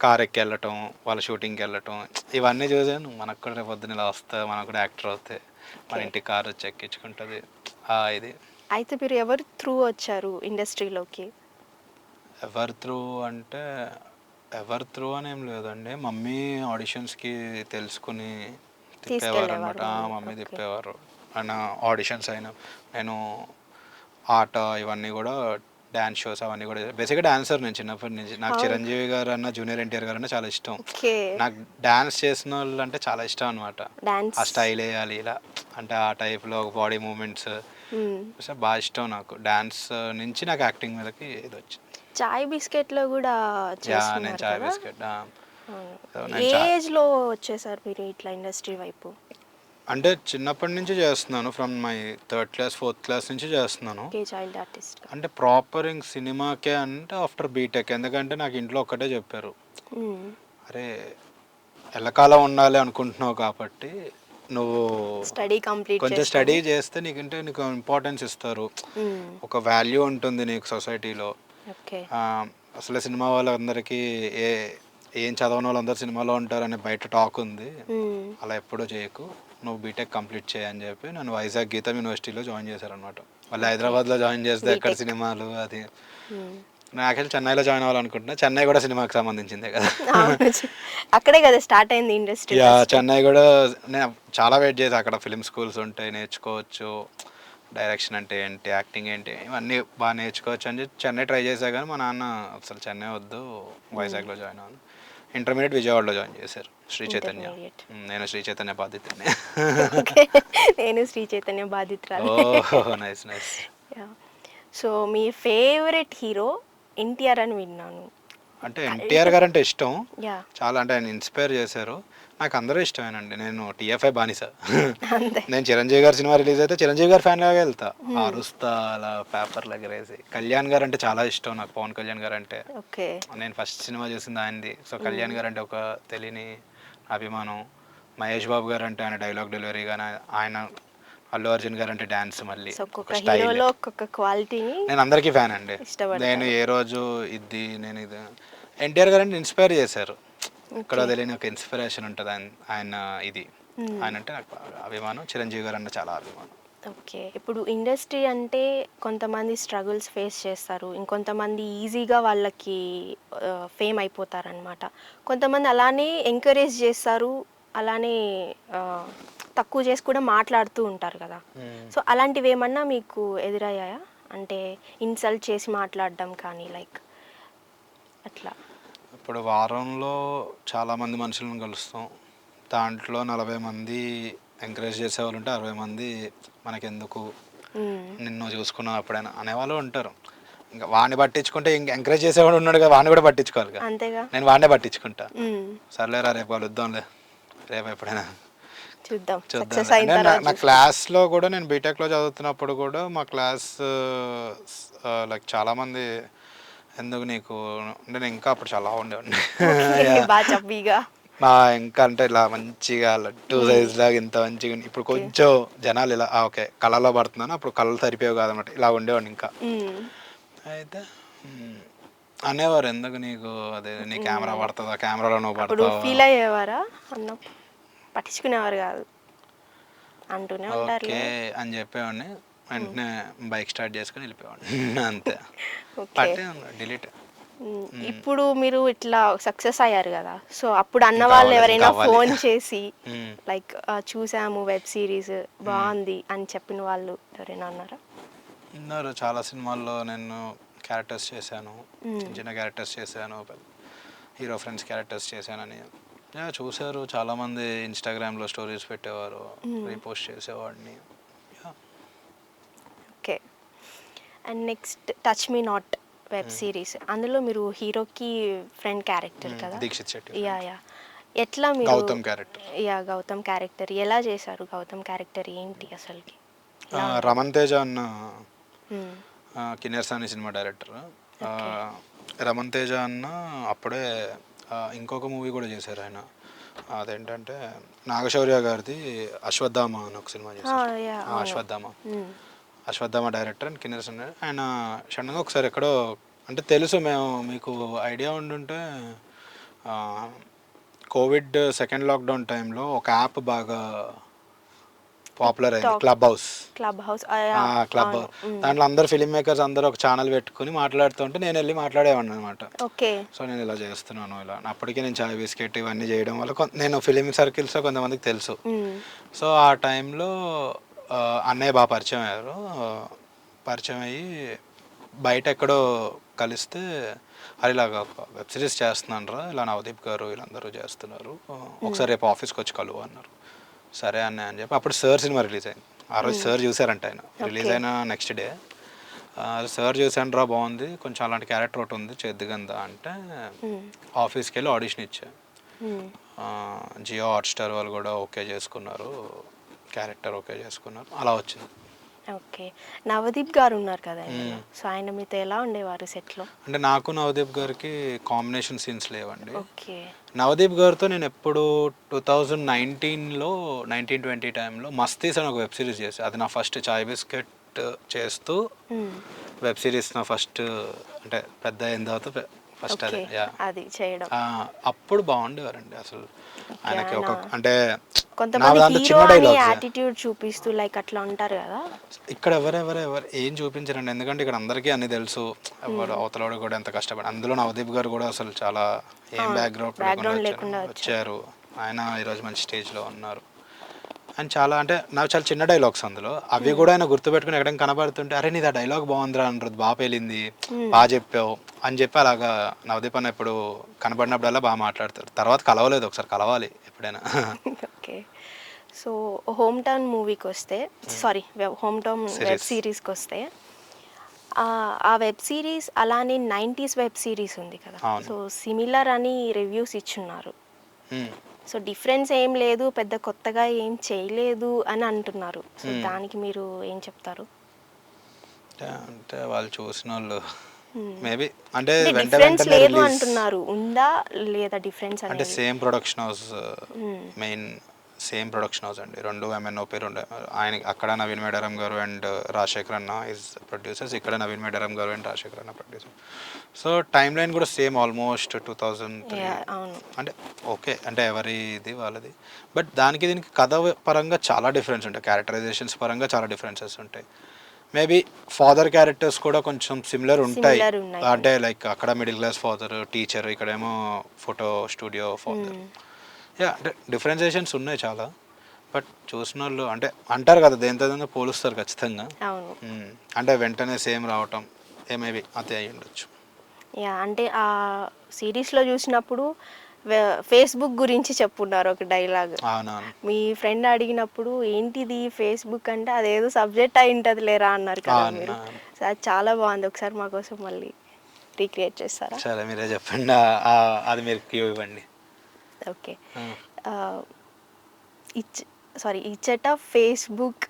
కార్ ఎక్కి వెళ్ళటం, వాళ్ళ షూటింగ్కి వెళ్ళటం, ఇవన్నీ చూసాను. మనకు కూడా రేపు పొద్దున్న ఇలా వస్తే మనకు కూడా యాక్టర్ అవుతే మన ఇంటికి కార్ వచ్చి ఎక్కించుకుంటుంది ఇది. అయితే మీరు ఎవరు త్రూ వచ్చారు ఇండస్ట్రీలోకి? ఎవరు త్రూ అంటే ఎవరు త్రూ అని ఏం లేదండి. మమ్మీ ఆడిషన్స్కి తెలుసుకుని తిప్పేవారు అనమాట. మమ్మీ తిప్పేవారు. అండ్ ఆడిషన్స్ అయినా నేను ఆట ఇవన్నీ కూడా డ్యాన్స్ షోస్ అవన్నీ కూడా బేసిక్గా డాన్సర్ నేను చిన్నప్పటి నుంచి. నాకు చిరంజీవి గారు అన్న జూనియర్ ఎన్టీఆర్ గారు అన్న చాలా ఇష్టం. నాకు డాన్స్ చేసిన వాళ్ళు అంటే చాలా ఇష్టం అనమాట. ఆ స్టైల్ వేయాలి ఇలా అంటే ఆ టైప్లో బాడీ మూమెంట్స్ బాగా ఇష్టం నాకు. డాన్స్ నుంచి నాకు యాక్టింగ్ మీదకి ఇది వచ్చింది. చాయ్ బిస్కెట్లో కూడా నేను చాయ్ బిస్కెట్. ఏ ఏజ్లో వచ్చేసారు మీరు ఇట్లా ఇండస్ట్రీ వైపు? అంటే చిన్నప్పటి నుంచి చేస్తున్నాను. From my 3rd class 4th class నుంచి చేస్తున్నాను. Child artist. అంటే ప్రాపర్ ఇంక సినిమాకే అంటే ఆఫ్టర్ బీటెక్. ఎందుకంటే నాకు ఇంట్లో ఒక్కటే చెప్పారు, అరే ఎల్లకాలం ఉండాలి అనుకుంటున్నావు కాబట్టి నువ్వు స్టడీ కంప్లీట్ కొంచెం స్టడీ చేస్తే నీకంటే నీకు ఇంపార్టెన్స్ ఇస్తారు, ఒక వాల్యూ ఉంటుంది నీకు సొసైటీలో. అసలు సినిమా వాళ్ళందరికీ ఏం చదవని వాళ్ళందరూ సినిమాలో ఉంటారని బయట టాక్ ఉంది, అలా ఎప్పుడూ చేయకు, నువ్వు బీటెక్ కంప్లీట్ చేయని చెప్పి నన్ను వైజాగ్ గీతం యూనివర్సిటీలో జాయిన్ చేశారనమాట. వాళ్ళు హైదరాబాద్లో జాయిన్ చేస్తే ఎక్కడ సినిమాలు అది. నేను యాక్చువల్లీ చెన్నైలో జాయిన్ అవ్వాలనుకుంటున్నా. చెన్నై కూడా సినిమాకి సంబంధించిందే కదా, అక్కడే కదా స్టార్ట్ అయింది ఇండస్ట్రీ. చెన్నై కూడా నేను చాలా వెయిట్ చేసి అక్కడ ఫిలిం స్కూల్స్ ఉంటాయి, నేర్చుకోవచ్చు, డైరెక్షన్ అంటే ఏంటి, యాక్టింగ్ ఏంటి, ఇవన్నీ బాగా నేర్చుకోవచ్చు అని చెప్పి చెన్నై ట్రై చేశా. కానీ మా నాన్న అసలు చెన్నై వద్దు, వైజాగ్లో జాయిన్ అవ్వను. ఇంటర్మీడియట్ విజయవాడలో జాయిన్ చేశారు, శ్రీ చైతన్య. నేను శ్రీ చైతన్య బాధితుడిని. నేను శ్రీ చైతన్య బాధితురాలు. Oh nice nice. సో మీ ఫేవరెట్ హీరో ఎన్టీఆర్ అని విన్నాను. అంటే ఎన్టీఆర్ గారు అంటే ఇష్టం చాలా, అంటే ఆయన ఇన్స్పైర్ చేశారు. నాకు అందరూ ఇష్టమేనండి. నేను టీఎఫ్ఐ బానిస. నేను చిరంజీవి గారి సినిమా రిలీజ్ అయితే చిరంజీవి గారి ఫ్యాన్ లాగా వెళ్తా, అరుస్తా అలా పేపర్లు ఎగరేసి. కళ్యాణ్ గారు అంటే చాలా ఇష్టం నాకు, పవన్ కళ్యాణ్ గారు అంటే. నేను ఫస్ట్ సినిమా చూసింది ఆయనది. సో కళ్యాణ్ గారు అంటే ఒక తెలియని అభిమానం. మహేష్ బాబు గారు అంటే ఆయన డైలాగ్ డెలివరీ కానీ, ఆయన అల్లు అర్జున్ గారు అంటే డ్యాన్స్, మళ్ళీ నేను అందరికీ ఫ్యాన్ అండి. నేను ఏ రోజు ఇది నేను ఇది ఎన్టీఆర్ గారు అంటే ఇన్స్పైర్ చేశారు. ఇక్కడ తెలియని ఒక ఇన్స్పిరేషన్ ఉంటుంది ఆయన ఇది. ఆయన అంటే నాకు అభిమానం. చిరంజీవి గారు అంటే చాలా అభిమానం. ఓకే. ఇప్పుడు ఇండస్ట్రీ అంటే కొంతమంది స్ట్రగుల్స్ ఫేస్ చేస్తారు, ఇంకొంతమంది ఈజీగా వాళ్ళకి ఫేమ్ అయిపోతారనమాట. కొంతమంది అలానే ఎంకరేజ్ చేస్తారు, అలానే తక్కువ చేసి కూడా మాట్లాడుతూ ఉంటారు కదా. సో అలాంటివి ఏమన్నా మీకు ఎదురయ్యాయా? అంటే ఇన్సల్ట్ చేసి మాట్లాడడం కానీ లైక్ అట్లా. ఇప్పుడు వారంలో చాలామంది మనుషులను కలుస్తాం. దాంట్లో 40 మంది ఎంకరేజ్ చేసేవాళ్ళు ఉంటే 60 మంది మనకెందుకు, నిన్ను చూసుకున్నావు ఎప్పుడైనా అనేవాళ్ళు ఉంటారు. ఇంకా వాడిని పట్టించుకుంటే ఇంక ఎంకరేజ్ చేసేవాడు ఉన్నాడు కదా, వాడిని కూడా పట్టించుకోవాలి కదా. అంతేగా, నేను వాడినే పట్టించుకుంటా. సర్లేరా రేపు కలుద్దాంలే, రేపు ఎప్పుడైనా చూద్దాం. నా క్లాస్లో కూడా నేను బీటెక్లో చదువుతున్నప్పుడు కూడా మా క్లాస్ లైక్ చాలామంది ఎందుకు నీకు అంటే నేను ఇంకా అప్పుడు చాలా ఉండేవాడిని, ఇంకా అంటే ఇలా మంచిగా లడ్డు సైజ్ లాగా ఇంత మంచిగా. ఇప్పుడు కొంచెం జనాలు ఇలా ఓకే కళ్ళలో పడుతున్నాను, అప్పుడు కళ్ళు సరిపోయావు కాదన్నమాట, ఇలా ఉండేవాడిని ఇంకా. అయితే అనేవారు ఎందుకు నీకు అదే నీ కెమెరా పడుతుందా, కెమెరాలో నువ్వు పడతావా, ఫీల్ అయ్యేవారా పట్టించుకునేవారు కాదు అంటూనే ఉంటారు ఓకే అని చెప్పేవాడిని. వెంటనే బైక్ స్టార్ట్ చేసుకొని వెళ్ళిపోయాడు అంతే. ఓకే. పట్టే డిలీట్. ఇప్పుడు మీరు ఇట్లా సక్సెస్ అయ్యారు కదా, సో అప్పుడు అన్న ఇంకా వాళ్ళు అవ్వలేదు, ఎవరైనా ఇంకా అవ్వాలి. ఫోన్ చేసి మ్మ్. లైక్ చూసాము వెబ్ సిరీస్ బాగుంది అని చెప్పిన వాళ్ళు ఎవరైనా ఉన్నారా? ఉన్నారు, చాలా సినిమాల్లో నేను క్యారెక్టర్స్ చేశాను, చిన్న చిన్న క్యారెక్టర్స్ చేశాను, హీరో ఫ్రెండ్స్ క్యారెక్టర్స్ చేశానని చూశారు చాలామంది. ఇన్స్టాగ్రామ్లో స్టోరీస్ పెట్టేవారు, రీపోస్ట్ చేసేవాడిని. Okay. And next touch me not web series, అందులో మీరు హీరోకి ఫ్రెండ్ క్యారెక్టర్ కదా? దీక్షిత్ శెట్టి. Yeah yeah. ఎట్లా మీరు Gautam character. Yeah Gautam character ఎలా చేశారు? గౌతమ్ క్యారెక్టర్ ఏంటి అసలుకి? రమణ్ తేజ అన్న కిన్నెరసాని సినిమా డైరెక్టర్. రమణ్ తేజ అన్న అప్పుడే ఇంకొక మూవీ కూడా చేశారు ఆయన, అదేంటంటే నాగశౌర్య గారిది అశ్వత్థామ అని ఒక సినిమా చేశారు. Ashwatthama director and Kinnerasani. ఆయన సడన్గా ఒకసారి ఎక్కడో, అంటే తెలుసు మేము, మీకు ఐడియా ఉండుంటే కోవిడ్ సెకండ్ లాక్డౌన్ టైంలో ఒక యాప్ బాగా పాపులర్ అయింది, క్లబ్ హౌస్. క్లబ్ దాంట్లో అందరు ఫిలిం మేకర్స్ అందరూ ఒక ఛానల్ పెట్టుకుని మాట్లాడుతుంటే నేను వెళ్ళి మాట్లాడేవాడిని అనమాట. సో నేను ఇలా చేస్తున్నాను, ఇలా అప్పటికే నేను చాయ్ బిస్కెట్ ఇవన్నీ చేయడం వల్ల నేను ఫిలిం సర్కిల్స్లో కొంతమందికి తెలుసు. సో ఆ టైంలో అన్నయ్య బాగా పరిచయం అయ్యారు. పరిచయం అయ్యి బయట ఎక్కడో కలిస్తే, అది ఇలాగా వెబ్ సిరీస్ చేస్తున్నాను రా, ఇలా నవదీప్ గారు వీళ్ళందరూ చేస్తున్నారు, ఒకసారి రేపు ఆఫీస్కి వచ్చి కలువు అన్నారు. సరే అన్నయ్య అని చెప్పి, అప్పుడు సార్ సినిమా రిలీజ్ అయింది. ఆ రోజు సార్ చూసారంట, ఆయన రిలీజ్ అయిన నెక్స్ట్ డే సార్ చూసాను రా, బాగుంది, కొంచెం అలాంటి క్యారెక్టర్ ఒకటి ఉంది చేద్దిగందా అంటే ఆఫీస్కి వెళ్ళి ఆడిషన్ ఇచ్చా. జియో హాట్స్టార్ వాళ్ళు కూడా ఓకే చేసుకున్నారు, క్యారెక్టర్ ఓకే చేసుకున్నారు, అలా వచ్చింది. ఓకే. నవదీప్ గారు ఉన్నారు కదా, సో ఆయన మీతో ఎలా ఉండేవారు సెట్లో? అంటే నాకు నవదీప్ గారికి కాంబినేషన్ సీన్స్ లేవండి. ఓకే. నవదీప్ గారితో నేను ఎప్పుడు 2019లో 1920 టైంలో మస్తీస్ అని ఒక వెబ్ సిరీస్ చేశాను. అది నా ఫస్ట్ చాయ్ బిస్కెట్ చేస్తూ వెబ్ సిరీస్ నా ఫస్ట్, అంటే పెద్ద అయిన తర్వాత ఫస్ట్ అది చేయడం. అప్పుడు బాగుండేవారండి అసలు. ఆయనకి ఒక, అంటే కొంతమంది హీరో అని యాటిట్యూడ్ చూపిస్తూ లైక్ అట్లా ఉంటారు కదా, ఇక్కడ ఎవరు ఏం చూపించారండి, ఎందుకంటే ఇక్కడ అందరికీ అన్ని తెలుసు, ఎవరు అవతలవాడు కూడా ఎంత కష్టపడి. అందులో నవదీప్ గారు కూడా అసలు చాలా ఏం బ్యాక్గ్రౌండ్ లేకుండా వచ్చారు. ఆయన ఈరోజు మంచి స్టేజ్లో ఉన్నారు. అండ్ చాలా, అంటే నాకు చాలా చిన్న డైలాగ్స్ అందులో, అవి కూడా ఆయన గుర్తుపెట్టుకుని ఎక్కడైనా కనబడుతుంటే, అరే నీది ఆ డైలాగ్ బాగుందిరా అంటారు, బాగా పేలింది, బాగా చెప్పావు అని చెప్పి అలాగా నవదీప్ అన్న ఎప్పుడు కనబడినప్పుడల్లా బాగా మాట్లాడతారు. తర్వాత కలవలేదు, ఒకసారి కలవాలి ఎప్పుడైనా. ఓకే. సో హోమ్ టౌన్ మూవీకి వస్తే, సారీ హోమ్ టౌన్ వెబ్ సిరీస్కి వస్తే, ఆ వెబ్ సిరీస్ అలానే 90s వెబ్ సిరీస్ ఉంది కదా, సో సిమిలర్ అని రివ్యూస్ ఇచ్చున్నారు. సో డిఫరెన్స్ ఏం లేదు, పెద్ద కొత్తగా ఏం చేయలేదు అని అంటున్నారు. సో దానికి మీరు ఏం చెప్తారు? అంటే వాళ్ళు చూసిన వాళ్ళు మేబీ, అంటే డిఫరెన్స్ లేదు అంటున్నారు, ఉందా లేదా డిఫరెన్స్? అంటే same production house, main same production house అండి, రెండు MNOP, రెండు ఆయన. అక్కడ నవీన్ మేడారం గారు అండ్ రాజశేఖర్ అన్న ఈజ్ ప్రొడ్యూసర్స్, ఇక్కడ నవీన్ మేడారం గారు అండ్ రాజశేఖర్ అన్న ప్రొడ్యూసర్. సో టైమ్ లైన్ కూడా సేమ్, ఆల్మోస్ట్ 2003. అంటే ఓకే, అంటే ఎవరిది వాళ్ళది, బట్ దానికి దీనికి కథ పరంగా చాలా డిఫరెన్స్ ఉంటాయి, క్యారెక్టరైజేషన్స్ పరంగా చాలా డిఫరెన్సెస్ ఉంటాయి. మేబీ ఫాదర్ క్యారెక్టర్స్ కూడా కొంచెం సిమిలర్ ఉంటాయి, అంటే లైక్ అక్కడ మిడిల్ క్లాస్ ఫాదర్ టీచర్, ఇక్కడేమో ఫోటో స్టూడియో ఫాదర్. అంటే డిఫరెన్సియేషన్స్ ఉన్నాయి చాలా, బట్ చూసిన వాళ్ళు అంటే అంటారు కదా, దేంతో పోలుస్తారు ఖచ్చితంగా. అంటే వెంటనే సేమ్ రావటం మేబీ అదే అయ్యి ఉండొచ్చు. అంటే ఆ సిరీస్లో చూసినప్పుడు ఫేస్బుక్ గురించి చెప్పున్నారు ఒక డైలాగ్. మీ ఫ్రెండ్ అడిగినప్పుడు ఏంటిది ఫేస్బుక్ అంటే, అదేదో సబ్జెక్ట్ అయి ఉంటుంది లేరా అన్నారు కదా మీరు. అది చాలా బాగుంది, ఒకసారి మా కోసం మళ్ళీ రీక్రియేట్ చేస్తారా? సరే మీరే చెప్పండి, అది మీరు క్యూ ఇవ్వండి. ఓకే. ఇచ్చట ఫేస్బుక్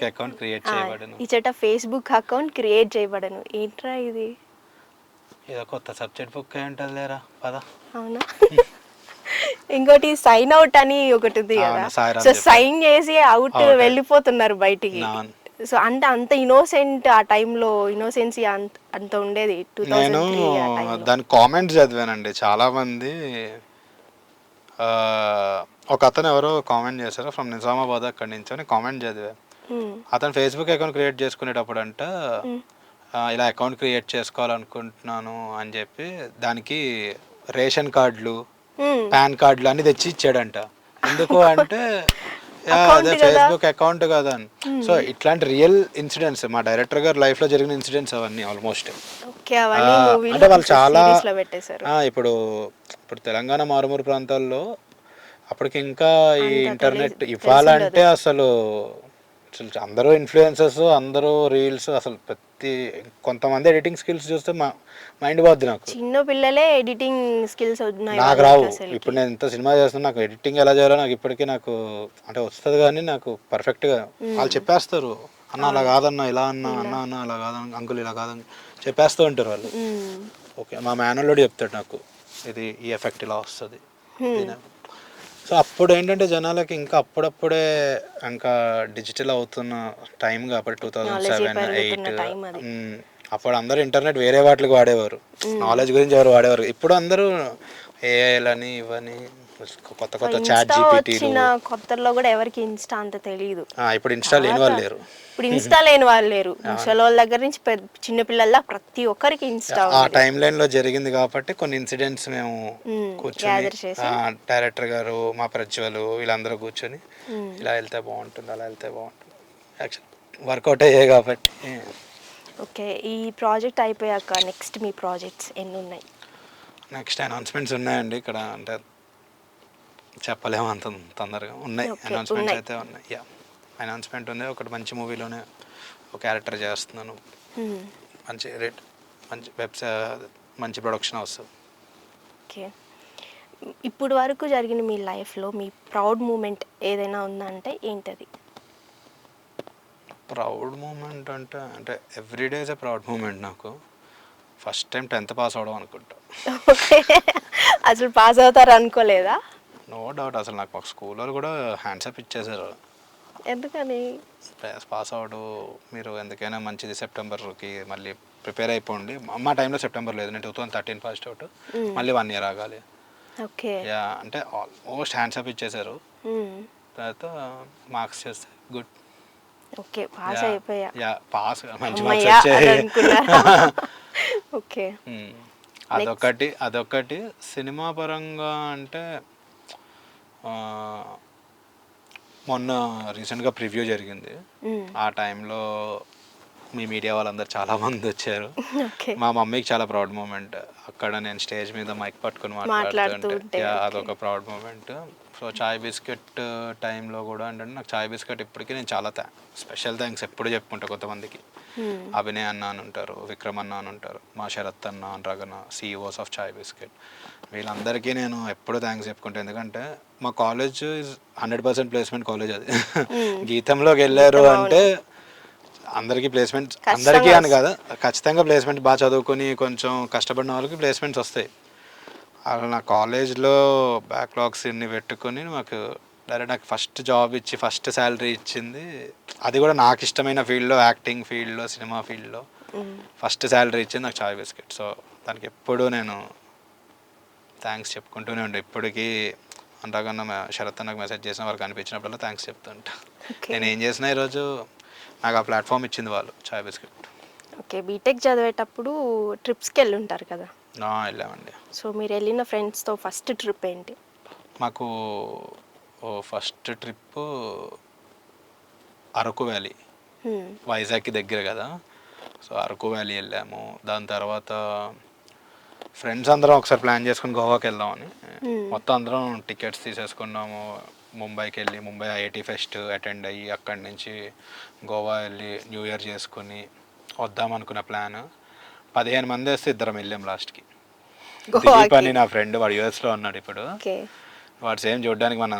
అకౌంట్ క్రియేట్ చేయబడను. ఇచ్చట ఫేస్బుక్ అకౌంట్ క్రియేట్ చేయబడను, ఏంట్రా ఇది? ఏదో కొత్త సబ్జెక్ట్ బుక్ అయి ఉంటుంది లేరా, పద. అవునా? ఇంకోటి సైన్ అవుట్ అని ఒకటి ఉంది కదా, సో సైన్ చేసి అవుట్ వెళ్ళిపోతున్నారు బయటికి. సో అంటే అంత ఇన్నోసెంట్, ఆ టైంలో ఇన్నోసెన్సీ అంత ఉండేది. నేను దాని కామెంట్స్ చదివానండి, చాలా మంది ఒక అతను ఎవరో కామెంట్ చేశారు ఫ్రమ్ నిజామాబాద్ అక్కడి నుంచి అని కామెంట్ చదివా. హ్మ్. అతను ఫేస్బుక్ అకౌంట్ క్రియేట్ చేసుకునేటప్పుడు అంట హ్మ్. ఇలా అకౌంట్ క్రియేట్ చేసుకోవాలనుకుంటున్నాను అని చెప్పి దానికి రేషన్ కార్డులు, హ్మ్. పాన్ కార్డులు అన్ని తెచ్చి ఇచ్చాడంట. ఎందుకు అంటే అదే అకౌంట్ గదా! ఫేస్బుక్ అకౌంట్ కదా అని. సో ఇట్లాంటి రియల్ ఇన్సిడెంట్స్ మా డైరెక్టర్ గారి లైఫ్లో జరిగిన ఇన్సిడెంట్స్ అవన్నీ ఆల్మోస్ట్. ఓకే. అవన్నీ మూవీలో అంటే వాళ్ళు చాలా సీరీస్‌లో పెట్టేశారు. ఇప్పుడు ఇప్పుడు తెలంగాణ మారుమూల ప్రాంతాల్లో అప్పటికి ఇంకా ఈ అంత ఇంటర్నెట్ తెలిసుండదు. ఇవ్వాలంటే అసలు అసలు అందరూ ఇన్ఫ్లుయెన్సర్స్, అందరూ రీల్స్, అసలు కొంతమంది ఎడిటింగ్ స్కిల్స్ చూస్తే మైండ్ పోద్ది నాకు. చిన్న పిల్లలే ఎడిటింగ్ స్కిల్స్ ఉన్నాయి నాకు రావు. వాళ్ళకి అసలుకి. ఇప్పుడు నేను ఇంత సినిమా చేస్తున్నా, నాకు ఎడిటింగ్ ఎలా చేయాలో నాకు ఇప్పటికీ నాకు అంటే వస్తుంది కానీ నాకు పర్ఫెక్ట్గా వాళ్ళు చెప్పేస్తారు. అన్న అలా కాదన్నా, ఇలా అన్నా, అన్న అలా కాదన్న, అంకుల్ ఇలా కాదని చెప్పేస్తూ ఉంటారు వాళ్ళు. ఓకే, మా మేనల్లుడు చెప్తాడు నాకు, ఇది ఈ ఎఫెక్ట్ ఇలా వస్తుంది. సో అప్పుడు ఏంటంటే జనాలకి ఇంకా అప్పుడప్పుడే ఇంకా డిజిటల్ అవుతున్న టైం కాబట్టి 2007, 2008 అప్పుడు అందరూ ఇంటర్నెట్ వేరే వాటికి వాడేవారు, నాలెడ్జ్ గురించి ఎవరు వాడేవారు. ఇప్పుడు అందరూ ఏఐలని ఇవని కొత్త కొత్త చాట్ జీపీటీలు. వచ్చిన కొత్తలో కూడా ఎవరికి ఇన్స్టా అంత తెలియదు. ఇప్పుడు ఇన్స్టా లేని వాళ్ళు లేరు. ఇప్పుడు ఇన్స్టా లేని వాళ్ళు లేరు. ముసలి వాళ్ళ దగ్గర నుంచి చిన్న పిల్లల ప్రతి ఒక్కరికి ఇన్స్టా. ఆ టైం లైన్ లో జరిగింది కాబట్టి కొన్ని ఇన్సిడెంట్స్ మేము కూర్చొని డైరెక్టర్ గారు, మా ప్రజ్వలు వీళ్ళందరూ కూర్చొని ఇలా వెళ్తే బాగుంటుంది, అలా వెళ్తే బాగుంటుంది, యాక్చువల్ వర్కౌట్ అయ్యాయి కాబట్టి. ఓకే, ఈ ప్రాజెక్ట్ అయిపోయాక నెక్స్ట్ మీ ప్రాజెక్ట్స్ ఎన్ని ఉన్నాయి? నెక్స్ట్ అనౌన్స్మెంట్స్ ఉన్నాయండి ఇక్కడ, అంటే చెప్పలేము అంత తొందరగా. ఉన్నాయి అనౌన్స్మెంట్స్ అయితే ఉన్నాయి. యా, అనౌన్స్మెంట్ ఉంది. ఒకటి మంచి మూవీలోనే ఒక క్యారెక్టర్ చేస్తున్నాను. మంచి రేట్, మంచి మంచి ప్రొడక్షన్ వస్తుంది. ఓకే, ఇప్పుడు వరకు జరిగిన మీ లైఫ్లో మీ ప్రౌడ్ మూమెంట్ ఏదైనా ఉందంటే ఏంటది? ప్రౌడ్ మూమెంట్ అంటే everyday is a proud moment. నాకు ఫస్ట్ టైం 10th పాస్ అవడం అనుకుంటా. ఓకే, అసలు పాస్ అవుతారు అనుకోలేదా? No doubt. అసలు నాకు ఒక స్కూల్లో కూడా హ్యాండ్సప్ ఇచ్చేసారు. ఎందుకని? పాస్ అవడం మీరు ఎందుకైనా మంచిది, సెప్టెంబర్కి మళ్ళీ ప్రిపేర్ అయిపోండి. మా టైంలో సెప్టెంబర్ లేదు, నేను 2013 ఫస్ట్ అవుట్, మళ్ళీ 1 year ఆగాలి. ఓకే, యా, అంటే ఆల్మోస్ట్ హ్యాండ్సప్ ఇచ్చేసారు. తర్వాత మార్క్స్ చేస్తే గుడ్. ఓకే, పాస్ అయిపోయా. యా, పాస్, మంచి మార్క్స్ వచ్చాయి. ఓకే, అదొకటి. సినిమా పరంగా అంటే మొన్న రీసెంట్గా ప్రివ్యూ జరిగింది. ఆ టైంలో మీ మీడియా వాళ్ళందరూ చాలామంది వచ్చారు. మా మమ్మీకి చాలా ప్రౌడ్ మూమెంట్. అక్కడ నేను స్టేజ్ మీద మైక్ పట్టుకుని మాట్లాడుతుంటే అదొక ప్రౌడ్ మూమెంట్. సో చాయ్ బిస్కెట్ టైంలో కూడా ఏంటంటే నాకు చాయ్ బిస్కెట్ ఇప్పటికీ నేను చాలా స్పెషల్ థ్యాంక్స్ ఎప్పుడు చెప్పుకుంటా. కొంతమందికి అభినయ్ అన్న అని ఉంటారు, విక్రమ్ అన్న అని ఉంటారు, మా శరత్ అన్న, రగన, CEOs ఆఫ్ చాయ్ బిస్కెట్, వీళ్ళందరికీ నేను ఎప్పుడు థ్యాంక్స్ చెప్పుకుంటాను. ఎందుకంటే మా కాలేజ్ 100% ప్లేస్మెంట్ కాలేజ్. అది గీతంలోకి వెళ్ళారు అంటే అందరికీ ప్లేస్మెంట్, అందరికీ అని కాదు, ఖచ్చితంగా ప్లేస్మెంట్ బాగా చదువుకొని కొంచెం కష్టపడిన వాళ్ళకి ప్లేస్మెంట్స్ వస్తాయి. అలా నా కాలేజ్లో బ్యాక్లాగ్స్ ఇన్ని పెట్టుకొని మాకు డైరెక్ట్ నాకు ఫస్ట్ జాబ్ ఇచ్చి ఫస్ట్ శాలరీ ఇచ్చింది. అది కూడా నాకు ఇష్టమైన ఫీల్డ్లో, యాక్టింగ్ ఫీల్డ్లో, సినిమా ఫీల్డ్లో ఫస్ట్ శాలరీ ఇచ్చింది నాకు చాయ్ బిస్కెట్. సో దానికి ఎప్పుడూ నేను థ్యాంక్స్ చెప్పుకుంటూనే ఉండే. ఇప్పటికీ అంతకన్నా శరత్ నాకు మెసేజ్ చేసిన వాళ్ళకి అనిపించినప్పుడల్లా థ్యాంక్స్ చెప్తుంటా. నేను ఏం చేసినా ఈరోజు నాకు ఆ ప్లాట్ఫామ్ ఇచ్చింది వాళ్ళు, చాయ్ బిస్కెట్. ఓకే, బీటెక్ చదివేటప్పుడు ట్రిప్స్కి వెళ్ళి ఉంటారు కదా? వెళ్ళామండి. సో మీరు వెళ్ళిన ఫ్రెండ్స్తో ఫస్ట్ ట్రిప్ ఏంటి? మాకు ఫస్ట్ ట్రిప్ అరకు వ్యాలీ, వైజాగ్కి దగ్గర కదా. సో అరకు వ్యాలీ వెళ్ళాము. దాని తర్వాత ఫ్రెండ్స్ అందరం ఒకసారి ప్లాన్ చేసుకుని గోవాకి వెళ్దామని మొత్తం అందరం టికెట్స్ తీసేసుకున్నాము. ముంబైకి వెళ్ళి ముంబై IIT ఫెస్ట్ అటెండ్ అయ్యి అక్కడి నుంచి గోవా వెళ్ళి న్యూ ఇయర్ చేసుకుని వద్దామనుకున్న ప్లాన్. 15 మంది వేస్తే ఇద్దరం వెళ్ళాం లాస్ట్కి. దిలీప్ అని నా ఫ్రెండ్, వాడు US లో ఉన్నాడు ఇప్పుడు. వాడు సేమ్ చూడడానికి మన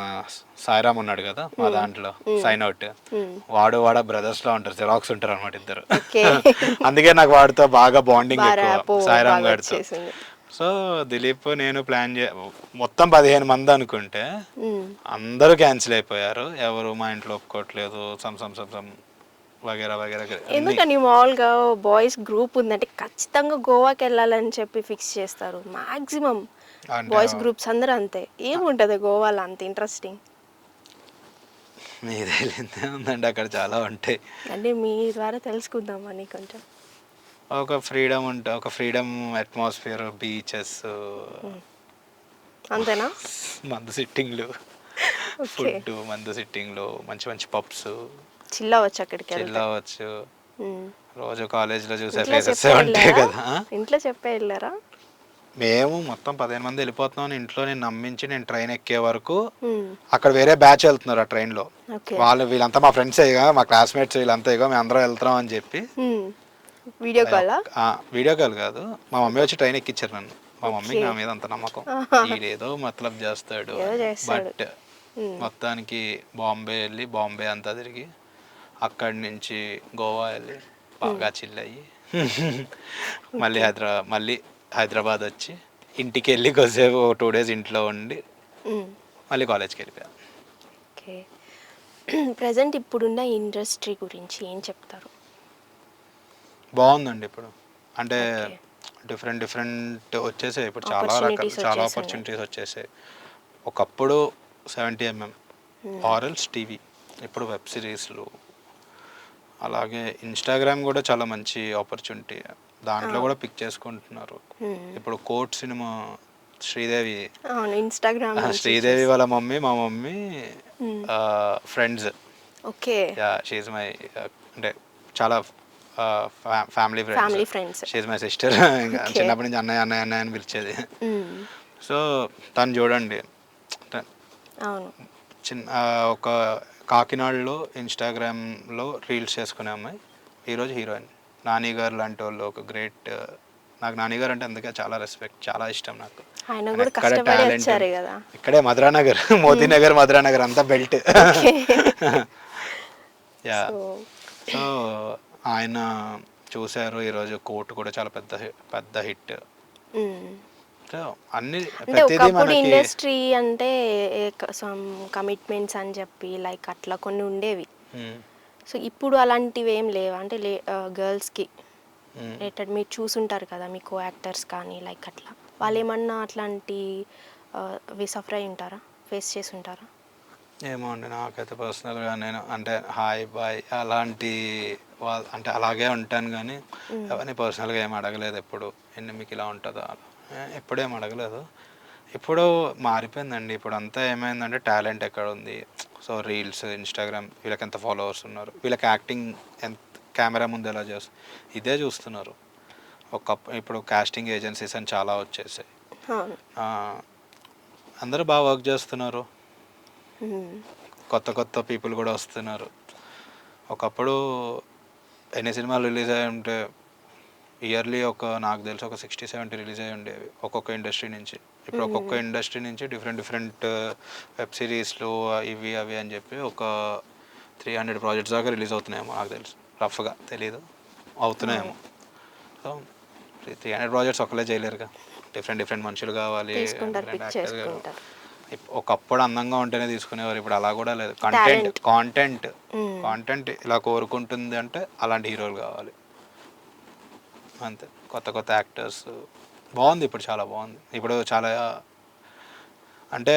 సాయిరామ్ ఉన్నాడు కదా మా దాంట్లో, సైన్ అవుట్, వాడ బ్రదర్స్లో ఉంటారు, జిరాక్స్ ఉంటారు అనమాట ఇద్దరు. అందుకే నాకు వాడితో బాగా బాండింగ్ ఎక్కువ, సాయిరామ్ గారితో. సో దిలీప్ నేను ప్లాన్ మొత్తం 15 మంది అనుకుంటే అందరూ క్యాన్సిల్ అయిపోయారు. ఎవరు మా ఇంట్లో ఒప్పుకోవట్లేదు, సమ్ వగేరా వగేరా. ఎందుకని మామూలుగా బాయ్స్ గ్రూప్ ఉందంటే ఖచ్చితంగా గోవాకి వెళ్ళాలని చెప్పి ఫిక్స్ చేస్తారు మ్యాక్సిమం. అంటే బాయ్స్ గ్రూప్స్ అందరూ అంతే. ఏముంటుంది గోవాలో అంత ఇంట్రెస్టింగ్? మీకు తెలియదే ఉందండి, అక్కడ చాలా ఉంటాయి. అంటే మీ ద్వారా తెలుసుకుందామని కొంచెం. ఒక ఫ్రీడమ్ ఉంటుంది, ఒక ఫ్రీడమ్ అట్మాస్ఫియర్, బీచెస్, అంతేనా? మందు సిట్టింగ్లు, ఓకే. ఫుడ్, మందు సిట్టింగ్లు, మంచి మంచి పబ్స్, చిల్ అవ్వచ్చు అక్కడికి చిల్ వెళ్తే. అవ్వచ్చు. మ్మ్. రోజు కాలేజ్లో చూసే ఇంట్లో ఫేసెస్ చెప్పే ఉంటాయి వెళ్ళారా? కదా. ఇంట్లో చెప్పే వెళ్ళారా? మేము మొత్తం 15 మంది వెళ్ళిపోతున్నాం ఇంట్లో నేను నమ్మించి, నేను ట్రైన్ ఎక్కే వరకు మ్మ్. అక్కడ వేరే బ్యాచ్ వెళ్తున్నారు ఆ ట్రైన్లో. ఓకే. వీళ్ళంతా మా ఫ్రెండ్స్ ఇక, మా క్లాస్మేట్స్ వీళ్ళంతా ఇక, మేము అందరం వెళ్తున్నాం అని చెప్పి. మ్మ్. వీడియో కాలా? వీడియో కాల్ కాదు, మా మమ్మీ వచ్చి ట్రైన్ ఎక్కించారు నన్ను. మా మమ్మీకి ఓకే. నా మీద అంత నమ్మకం, ఈడేదో మతలబ్ చేస్తాడు ఏదో అని. చేస్తాడు. బట్ మ్మ్. మొత్తానికి బాంబే వెళ్ళి, బాంబే అంతా తిరిగి, అక్కడి నుంచి గోవా వెళ్ళి బాగా చిల్ అయ్యి మళ్ళీ హైదరాబాద్ వచ్చి ఇంటికి వెళ్ళి కొద్దిసేపు 2 days ఇంట్లో ఉండి మ్మ్. మళ్ళీ కాలేజ్కి వెళ్ళిపోయాను. ఓకే. ప్రజెంట్ ఇప్పుడున్న ఇండస్ట్రీ గురించి ఏం చెప్తారు? బాగుందండి ఇప్పుడు, అంటే ఓకే. డిఫరెంట్ వచ్చేసాయి ఇప్పుడు, ఆపర్చునిటీస్ చాలా వచ్చేస్తున్నాయి. ఆపర్చునిటీస్ వచ్చేసాయి. ఒకప్పుడు 70mm ఆర్ఎల్స్ టీవీ, ఇప్పుడు వెబ్ సిరీస్లు, అలాగే ఇన్స్టాగ్రామ్ కూడా చాలా మంచి ఆపర్చునిటీ, దాంట్లో కూడా పిక్ చేసుకుంటున్నారు. ఇప్పుడు కోర్ట్ సినిమా, శ్రీదేవి అవును, ఇన్స్టాగ్రామ్ నుంచి శ్రీదేవి వాళ్ళ మమ్మీ, మా mummy friends. Okay. She my, అంటే చాలా family family friends. Friends. She my sister. ఇంకా ఓకే. చిన్నప్పటి నుంచి అన్నయ్య అన్నయ్య అన్నయ్య అని పిలిచేది. సో తను చూడండి, అవును. ఒక కాకినాడలో ఇన్స్టాగ్రామ్లో రీల్స్ చేసుకునే అమ్మాయి ఈరోజు హీరోయిన్. నాని గారు లాంటి వాళ్ళు ఒక గ్రేట్, నాకు నాని గారు అంటే అందుకే చాలా రెస్పెక్ట్, చాలా ఇష్టం నాకు. ఆయన కూడా కష్టపడి వచ్చారు కదా. ఇక్కడే మధురానగర్, మోతీనగర్, మధురానగర్ అంతా బెల్ట్. యా. సో ఆయన చూశారు ఈరోజు, కోర్టు కూడా చాలా పెద్ద హిట్. సో అన్ని అంటే ప్రతిదీ ఒకప్పుడు మనకి ఇండస్ట్రీ అంటే సమ్ కమిట్మెంట్స్ అని చెప్పి లైక్ అట్లా కొన్ని ఉండేవి. సో ఇప్పుడు అలాంటివి ఏం లేవు. అంటే గర్ల్స్కి రిలేటెడ్ మీరు చూసుంటారు కదా, మీ కో యాక్టర్స్ కానీ లైక్ అట్లా వాళ్ళు ఏమన్నా అట్లాంటి సఫర్ అయి ఉంటారా, ఫేస్ చేసి ఉంటారా? ఏమో అండి, నాకైతే పర్సనల్గా నేను అంటే హాయ్ బాయ్ అలాంటి అంటే అలాగే ఉంటాను కానీ అవన్నీ పర్సనల్గా ఏం అడగలేదు ఎప్పుడు. మీకు ఇలా ఉంటుందా ఎప్పుడేం అడగలేదు. ఇప్పుడు మారిపోయిందండి, ఇప్పుడు అంతా ఏమైందంటే టాలెంట్ ఎక్కడ ఉంది, సో రీల్స్, ఇన్స్టాగ్రామ్, వీళ్ళకి ఎంత ఫాలోవర్స్ ఉన్నారు, వీళ్ళకి యాక్టింగ్ ఎంత కెమెరా ముందు ఎలా చేస్తారు, ఇదే చూస్తున్నారు. ఇప్పుడు కాస్టింగ్ ఏజెన్సీస్ అని చాలా వచ్చేసాయి, అందరూ బాగా వర్క్ చేస్తున్నారు, కొత్త పీపుల్ కూడా వస్తున్నారు. ఒకప్పుడు ఎన్ని సినిమాలు రిలీజ్ అయ్యి ఉంటే ఇయర్లీ నాకు తెలిసి ఒక 60-70 రిలీజ్ అయ్యి ఉండేవి ఒక్కొక్క ఇండస్ట్రీ నుంచి. ఇప్పుడు ఒక్కొక్క ఇండస్ట్రీ నుంచి డిఫరెంట్ వెబ్ సిరీస్లు ఇవి అవి అని చెప్పి ఒక 300 ప్రాజెక్ట్స్ దాకా రిలీజ్ అవుతున్నాయేమో, నాకు తెలుసు, రఫ్గా తెలీదు, అవుతున్నాయేమో. సో 300 ప్రాజెక్ట్స్ ఒక్కలే చేయలేరుగా, డిఫరెంట్ మనుషులు కావాలి, ఒకప్పుడు అందంగా ఉంటేనే తీసుకునేవారు, ఇప్పుడు అలా కూడా లేదు. కాంటెంట్ ఇలా కోరుకుంటుంది అంటే అలాంటి హీరోలు కావాలి అంతే. కొత్త యాక్టర్స్ బాగుంది, ఇప్పుడు చాలా బాగుంది. ఇప్పుడు చాలా అంటే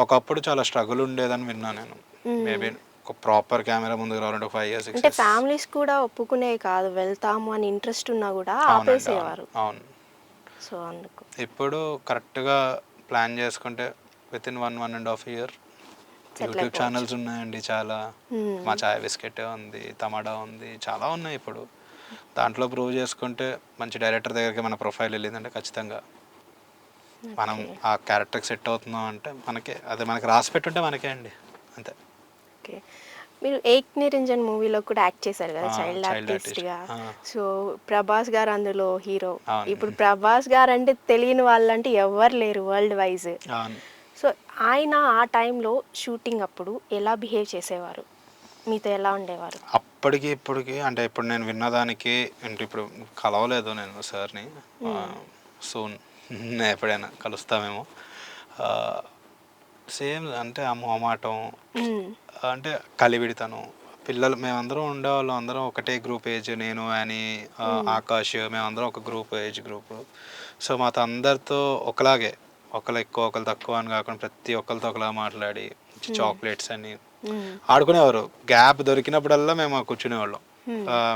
ఒకప్పుడు చాలా స్ట్రగుల్ ఉండేదని విన్నా నేను. మేబీ ఒక ప్రాపర్ కెమెరా ముందుకు రావాలంటే 5 years 6 years. అంటే ఫ్యామిలీస్ కూడా ఒప్పుకునే కాదు, వెళ్తాము అని ఇంట్రెస్ట్ ఉన్నా కూడా ఆపేసేవారు. అవును. సో అందుకు ఇప్పుడు కరెక్ట్గా ప్లాన్ చేసుకుంటే వితిన్ 1.5 year యూట్యూబ్ ఛానల్స్ ఉన్నాయండి చాలా. మా చాయ్ బిస్కెట్ ఉంది, తమాడా ఉంది, చాలా ఉన్నాయి ఇప్పుడు. దాంట్లో ప్రూవ్ చేసుకుంటే మంచి డైరెక్టర్ దగ్గరికి మన ప్రొఫైల్ వెళ్ళిందంటే ఖచ్చితంగా మనం ఆ క్యారెక్టర్కి సెట్ అవుతున్నాం అంటే మనకి రాసి పెట్టుంటే మనకే అండి, అంతే. ఓకే. మీరు ఏక్ నిరంజన్ మూవీలో కూడా యాక్ట్ చేశారు కదా, చైల్డ్ ఆర్టిస్ట్గా. సో ప్రభాస్ గారు అందులో హీరో. ఇప్పుడు ప్రభాస్ గారు అంటే తెలియని వాళ్ళంటే ఎవరు లేరు వరల్డ్ వైజ్. సో ఆయన ఆ టైంలో షూటింగ్ అప్పుడు ఎలా బిహేవ్ చేసేవారు, మీతో ఎలా ఉండేవారు? అప్పటికి ఇప్పటికి అంటే ఇప్పుడు నేను విన్నదానికి అంటే ఇప్పుడు కలవలేదు నేను సార్ని, సూన్ ఎప్పుడైనా కలుస్తామేమో. సేమ్ అంటే ఆ మొహమాటం, అంటే కలివిడితను, పిల్లలు మేమందరం ఉండేవాళ్ళం, అందరం ఒకటే గ్రూప్ ఏజ్, నేను అని ఆకాష్, మేమందరం ఒక ఏజ్ గ్రూప్. సో మాతో అందరితో ఒకలాగే ఒకళ్ళు ఎక్కువ ఒకళ్ళు తక్కువ అని కాకుండా ప్రతి ఒక్కరితో ఒకలా మాట్లాడి చాక్లెట్స్ అని మ్మ్. ఆడుకునేవారు. గ్యాప్ దొరికినప్పుడల్లా మేము కూర్చునేవాళ్ళం.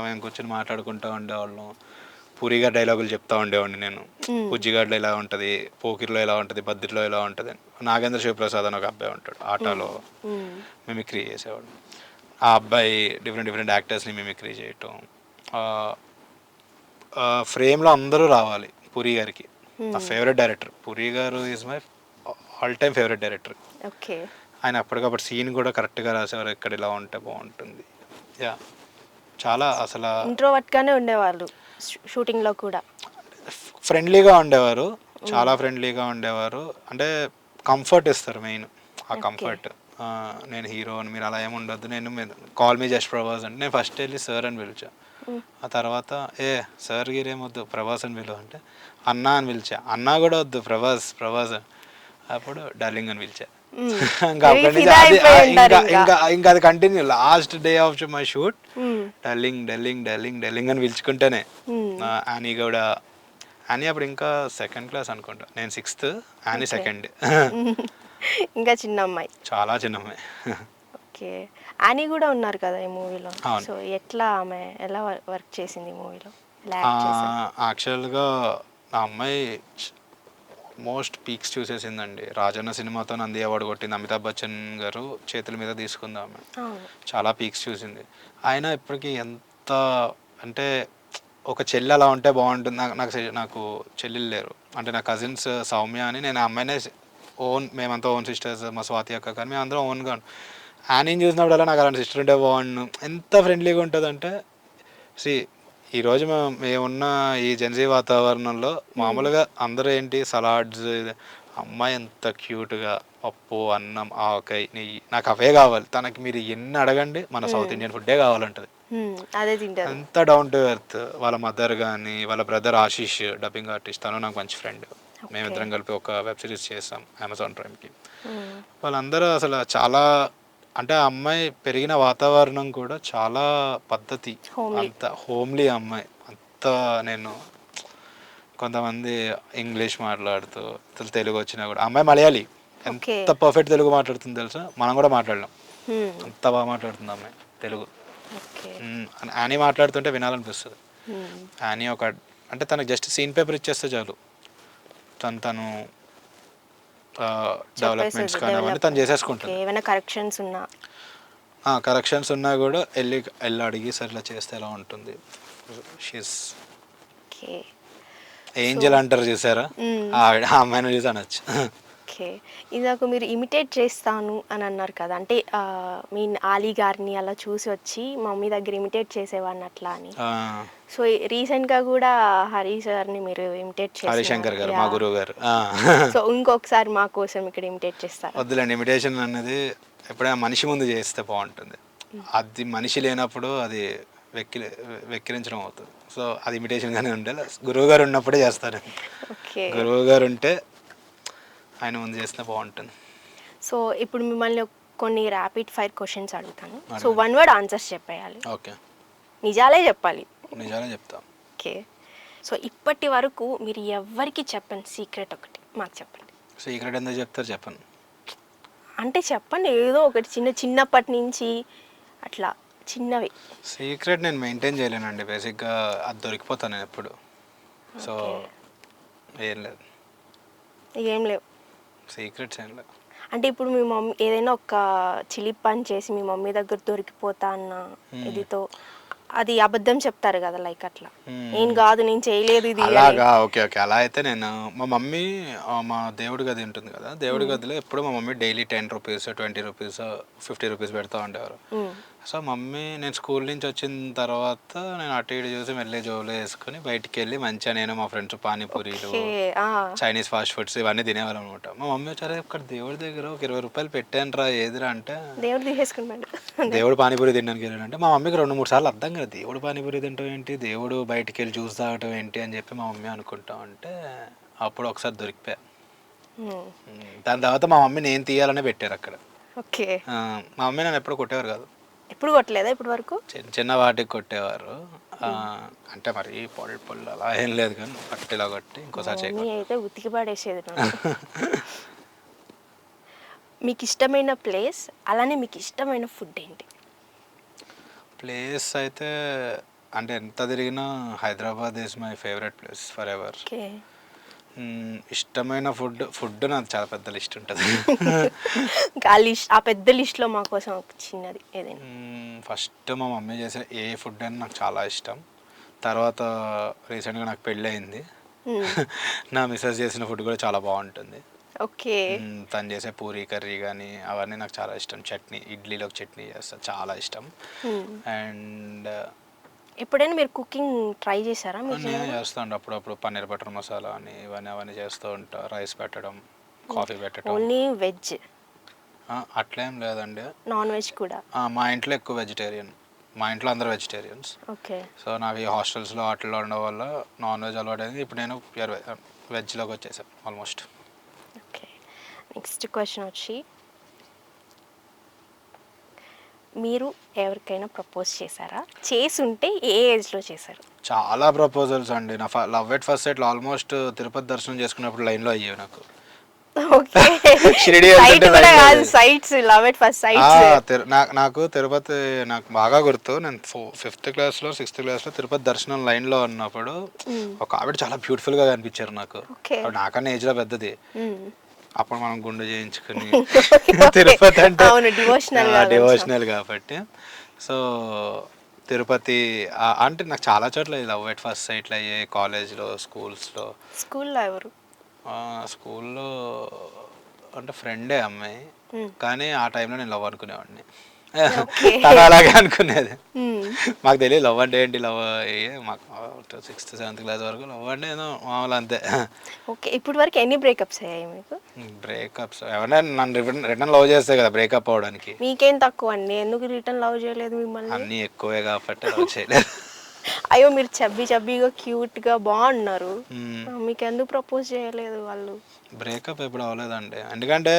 మేము కూర్చొని మాట్లాడుకుంటూ ఉండేవాళ్ళం. పూరిగా డైలాగులు చెప్తా ఉండేవాడిని నేను. బుజ్జిగాడ్లో ఎలా ఉంటుంది, పోకిర్లో ఎలా ఉంటుంది, బద్రిలో ఎలా ఉంటుంది. నాగేంద్ర శివప్రసాద్ అని ఒక అబ్బాయి ఉంటాడు, ఆటోలో మిమిక్రీ చేసేవాడు. ఆ అబ్బాయి డిఫరెంట్ యాక్టర్స్ని మిమిక్రీ చేయటం. ఫ్రేమ్లో అందరూ రావాలి. పూరి గారికి నా favourite director. Puri garu is my all time favourite director. Okay. ఆయన అప్పటికప్పుడు సీన్ కూడా కరెక్ట్గా రాసేవారు, ఎక్కడ ఇలా ఉంటే బాగుంటుంది. యా, చాలా అసలు ఇంట్రోవర్ట్గానే ఉండేవాళ్ళు షూటింగ్లో కూడా. ఫ్రెండ్లీగా ఉండేవారు, చాలా ఫ్రెండ్లీగా ఉండేవారు. అంటే కంఫర్ట్ ఇస్తారు మెయిన్. ఆ కంఫర్ట్, నేను హీరో అని మీరు అలా ఏమి ఉండొద్దు, నేను కాల్ మీ జస్ట్ ప్రభాస్ అంటే నేను ఫస్ట్ వెళ్ళి సార్ అని పిలిచా. ఆ తర్వాత సార్ గిరేమొద్దు ప్రభాస్ అని పిలువ అంటే అన్నా అని పిలిచా. అన్నా కూడా వద్దు, ప్రభాస్. అప్పుడు డార్లింగ్ అని పిలిచా. ఇంకా అక్కడి నుంచి ఇంకా అది continue. Last day of my shoot darling అని పిలుచుకుంటేనే. యానీ కూడా, యానీ అప్పుడు ఇంకా సెకండ్ క్లాస్ అనుకుంటా, నేను 6th, యానీ 2nd. ఇంకా చిన్న అమ్మాయి, చాలా చిన్న అమ్మాయి. ఓకే. యానీ కూడా ఉన్నారు కదా ఈ మూవీలో. సో ఎట్లా ఆమె ఎలా వర్క్ చేసింది ఈ మూవీలో? యాక్చువల్గా ఆ అమ్మాయి మోస్ట్ పీక్స్ చూసేసిందండి. రాజన్న సినిమాతో నంది అవార్డు కొట్టింది. అమితాబ్ బచ్చన్ గారు చేతుల మీద తీసుకుంది ఆమె. చాలా పీక్స్ చూసింది. ఆయన ఇప్పటికీ ఎంత అంటే ఒక చెల్లి అలా ఉంటే బాగుంటుంది. నాకు చెల్లెలు లేరు. అంటే నా కజిన్స్ సౌమ్య అని, నేను ఆ అమ్మాయినే మేమంతా ఓన్ సిస్టర్స్. మా స్వాతి అక్క కానీ మేము అందరం ఓన్గా. యానీని చూసినప్పుడల్లా నాకు అలాంటి సిస్టర్ ఉంటే బాగుండు. ఎంత ఫ్రెండ్లీగా ఉంటుందంటే, ఈరోజు మేమున్న ఈ జెన్జీ వాతావరణంలో మామూలుగా అందరూ ఏంటి సలాడ్స్, అమ్మాయి ఎంత క్యూట్గా పప్పు, అన్నం, ఆవకాయ, నెయ్యి, నాకు అవే కావాలి. తనకి మీరు ఎన్ని అడగండి మన సౌత్ ఇండియన్ ఫుడ్డే కావాలంటది. అంత డౌన్ టు ఎర్త్. వాళ్ళ మదర్ కానీ, వాళ్ళ బ్రదర్ ఆశీష్ డబ్బింగ్ ఆర్టిస్ట్, తను నాకు మంచి ఫ్రెండ్. మేమిద్దరం కలిపి ఒక వెబ్ సిరీస్ చేసాం అమెజాన్ ప్రైమ్కి. వాళ్ళందరూ అసలు చాలా, అంటే ఆ అమ్మాయి పెరిగిన వాతావరణం కూడా చాలా పద్ధతి, అంత హోమ్లీ అమ్మాయి. అంత నేను కొంతమంది ఇంగ్లీష్ మాట్లాడుతూ అసలు తెలుగు వచ్చినా కూడా, అమ్మాయి మలయాళీ, ఎంత పర్ఫెక్ట్ తెలుగు మాట్లాడుతుంది తెలుసా. మనం కూడా మాట్లాడలేం, అంత బాగా మాట్లాడుతుంది అమ్మాయి తెలుగు. యానీ మాట్లాడుతుంటే వినాలనిపిస్తుంది. యానీ అంటే తనకు జస్ట్ సీన్ పేపర్ ఇచ్చేస్తే చాలు, తను డెవలప్మెంట్స్ కానీ అవన్నీ తను చేసేసుకుంటుంది. ఏమైనా కరెక్షన్స్ ఉన్నా కూడా వెళ్ళి అడిగి సార్ ఇలా చేస్తే ఎలా ఉంటుంది. షీస్ ఏంజల్ అంటారు చూసారా, ఆవిడ, ఆ అమ్మాయిని చూసి అనొచ్చు. ఓకే. ఇందాక మీరు ఇమిటేట్ చేస్తాను అని అన్నారు కదా, అంటే మీ ఆలీ గారిని అలా చూసి వచ్చి మమ్మీ దగ్గర ఇమిటేట్ చేసేవాడిని అట్లా అని. సో రీసెంట్గా కూడా హరి సార్ని మీరు ఇమిటేట్ చేస్తారు, హరిశంకర్ గారు మా గురువు గారు. సో ఇంకొకసారి మా కోసం ఇక్కడ ఇమిటేట్ చేస్తారు. వద్దులేండి, ఇమిటేషన్ అనేది ఎప్పుడైనా మనిషి ముందు చేస్తే బాగుంటుంది. అది మనిషి లేనప్పుడు అది వెక్కిరించడం అవుతుంది. సో అది ఇమిటేషన్గానే ఉండాలి. గురువు గారు ఉన్నప్పుడే చేస్తారు. గురువు గారు ఉంటే ఆయన ముందు చేస్తే బాగుంటుంది. సో ఇప్పుడు మిమ్మల్ని కొన్ని ర్యాపిడ్ ఫైర్ క్వశ్చన్స్ అడుగుతాను. సో 1 word ఆన్సర్స్ చెప్పేయాలి. ఓకే. నిజాలే చెప్పాలి. నిజాలే చెప్తాం. ఓకే. సో ఇప్పటి వరకు మీరు ఎవరికి చెప్పండి సీక్రెట్ ఒకటి మాకు చెప్పండి. సీక్రెట్ ఎందుకు చెప్తారు చెప్పండి. అంటే చెప్పండి ఏదో ఒకటి చిన్నప్పటి నుంచి అట్లా చిన్నవి. సీక్రెట్ నేను మెయింటైన్ చేయలేనండి బేసిక్గా, అది దొరికిపోతాను నేను ఎప్పుడు. సో ఏం లేవు సీక్రెట్స్ ఏం లేవు. అంటే ఇప్పుడు మీ మమ్మీ ఏదైనా ఒక చిలిప్ పని చేసి మీ మమ్మీ దగ్గర దొరికిపోతా అన్న ఇదితో అది అబద్ధం చెప్తారు కదా, లైక్ అట్లా నేను కాదు నేను చేయలేదు ఇది అలాగా. ఓకే. అలా అయితే నేను, మా మమ్మీ మా దేవుడి గది ఉంటుంది కదా, దేవుడి గదిలో ఎప్పుడు మా mummy daily 10 rupees 20 rupees 50 rupees పెడతా ఉండేవారు. సో మమ్మీ నేను స్కూల్ నుంచి వచ్చిన తర్వాత నేను అటు ఇటు చూసి మెల్లే జోబులో వేసుకుని బయటికి వెళ్ళి మంచిగా నేను మా ఫ్రెండ్స్ పానీపూరీలు, చైనీస్ ఫాస్ట్ ఫుడ్స్ ఇవన్నీ తినేవాళ్ళం అనమాట. మా మమ్మీ వచ్చారు, ఇక్కడ దేవుడి దగ్గర ఒక 20 రూపాయలు పెట్టాను రా, ఏదిరా అంటే దేవుడు తీసేసుకున్నాడు. దేవుడు పానీపూరి తినడానికి వెళ్ళాడంటే మా మమ్మీకి 2-3 సార్లు అర్థం కదా, దేవుడు పానీపూరి తింటాం ఏంటి, దేవుడు బయటికి వెళ్ళి జ్యూస్ తాగటం ఏంటి అని చెప్పి మా మమ్మీ అనుకుంటాం. అంటే అప్పుడు ఒకసారి దొరికిపోయా. దాని తర్వాత మా మమ్మీ నేను తీయాలనే పెట్టారు అక్కడ. ఓకే. మా మమ్మీ నన్ను ఎప్పుడు కొట్టేవారు కాదు. ఎప్పుడు కొట్టలేదా ఇప్పటి వరకు? చిన్న చిన్న వాటికి కొట్టేవారు. అంటే మరి పొళ్ళు అలా ఏం లేదు కానీ పట్టిలా కొట్టి ఇంకోసారి మమ్మీ చేయకూడదు. అయితే ఉతికి పడేసేది నన్ను. మీకు ఇష్టమైన ప్లేస్, అలానే మీకు ఇష్టమైన ఫుడ్ ఏంటి? ప్లేస్ అయితే అంటే ఎంత తిరిగినా Hyderabad is my favourite place for ever. Okay. ఇష్టమైన ఫుడ్ నాకు చాలా పెద్ద లిస్ట్ ఉంటుంది. ఆ లిస్ట్, ఆ పెద్ద లిస్ట్లో మా కోసం ఒక చిన్నది ఏదైనా. ఫస్ట్ మా మమ్మీ చేసే ఏ ఫుడ్ అని నాకు చాలా ఇష్టం. తర్వాత రీసెంట్గా నాకు పెళ్ళి అయింది. నా మిస్సెస్ చేసిన ఫుడ్ కూడా చాలా బాగుంటుంది. ఓకే. తను చేసే పూరీ కర్రీ కానీ అవన్నీ నాకు చాలా ఇష్టం. చట్నీ, ఇడ్లీలోకి చట్నీ చేస్తా, చాలా ఇష్టం. అండ్ ఎప్పుడైనా మీరు కుకింగ్ ట్రై చేశారా? నేను చేస్తాను అప్పుడప్పుడు. పన్నీర్ బటర్ మసాలా అని అవన్నీ చేస్తూ ఉంటా. రైస్ పెట్టడం, కాఫీ పెట్టడం. Only veg? అట్లేం లేదండి, నాన్ వెజ్ కూడా? మా ఇంట్లో ఎక్కువ వెజిటేరియన్. మా ఇంట్లో అందరూ వెజిటేరియన్స్. ఓకే. సో నాకు ఈ హాస్టల్స్లో వాటిల్లో ఉండడం వల్ల నాన్ వెజ్ అలవాటు అయింది. ఇప్పుడు నేను ప్యూర్ వెజ్లోకి వచ్చేసాను ఆల్మోస్ట్. ఓకే. నెక్స్ట్ క్వశ్చన్ వచ్చి, మీరు ఎవరికైనా ప్రపోజ్ చేశారా? చేసుంటే ఏ ఏజ్లో చేశారు? చాలా ప్రపోజల్స్ అండి. నా లవ్ ఎట్ ఫస్ట్ సైట్లో ఆల్మోస్ట్ తిరుపతి దర్శనం చేసుకున్నప్పుడు లైన్లో అయ్యేవి నాకు. ఓకే. షిరిడి సైట్ కూడా కాదు, sights, love at first sights. నాకు తిరుపతి నాకు బాగా గుర్తు. నేను 5th క్లాస్లో 6th క్లాస్లో తిరుపతి దర్శనం లైన్లో ఉన్నప్పుడు ఒక ఆవిడ చాలా బ్యూటిఫుల్గా కనిపించారు నాకు. ఆవిడ నాకన్నా ఏజ్లో పెద్దది. అప్పుడు మనం గుండు చేయించుకుని తిరుపతి అంటే డివోషనల్ కాబట్టి, సో తిరుపతి అంటే నాకు చాలా చోట్ల లవ్ ఎట్ ఫస్ట్ సైట్లు అయ్యాయి. కాలేజ్లో, స్కూల్లో ఎవరు? స్కూల్లో అంటే ఫ్రెండే అమ్మాయి, కానీ ఆ టైంలో నేను లవ్ అనుకునేవాడిని. తను అలాగే అనుకునేది. మాకు తెలియదు లవ్ అంటే ఏంటి. లవ్ మాకు 6th 7th క్లాస్ వరకు లవ్ అంటే ఏదో మామూలు అంతే. ఓకే. ఇప్పటి వరకు ఎన్ని బ్రేకప్స్ అయ్యాయి మీకు? బ్రేకప్స్ ఎవరైనా నన్ను రిటర్న్ లవ్ చేస్తే కదా బ్రేకప్ అవ్వడానికి. మీకేం తక్కువ అండి, ఎందుకు రిటర్న్ లవ్ చేయలేదు మిమ్మల్ని? అన్నీ ఎక్కువే కాబట్టి లవ్ చేయలేదు. అయ్యో, మీరు చబ్బీగా క్యూట్గా బాగున్నారు, మీకు ఎందుకు ప్రపోజ్ చేయలేదు వాళ్ళు? బ్రేకప్ ఎప్పుడు అవ్వలేదండి. ఎందుకంటే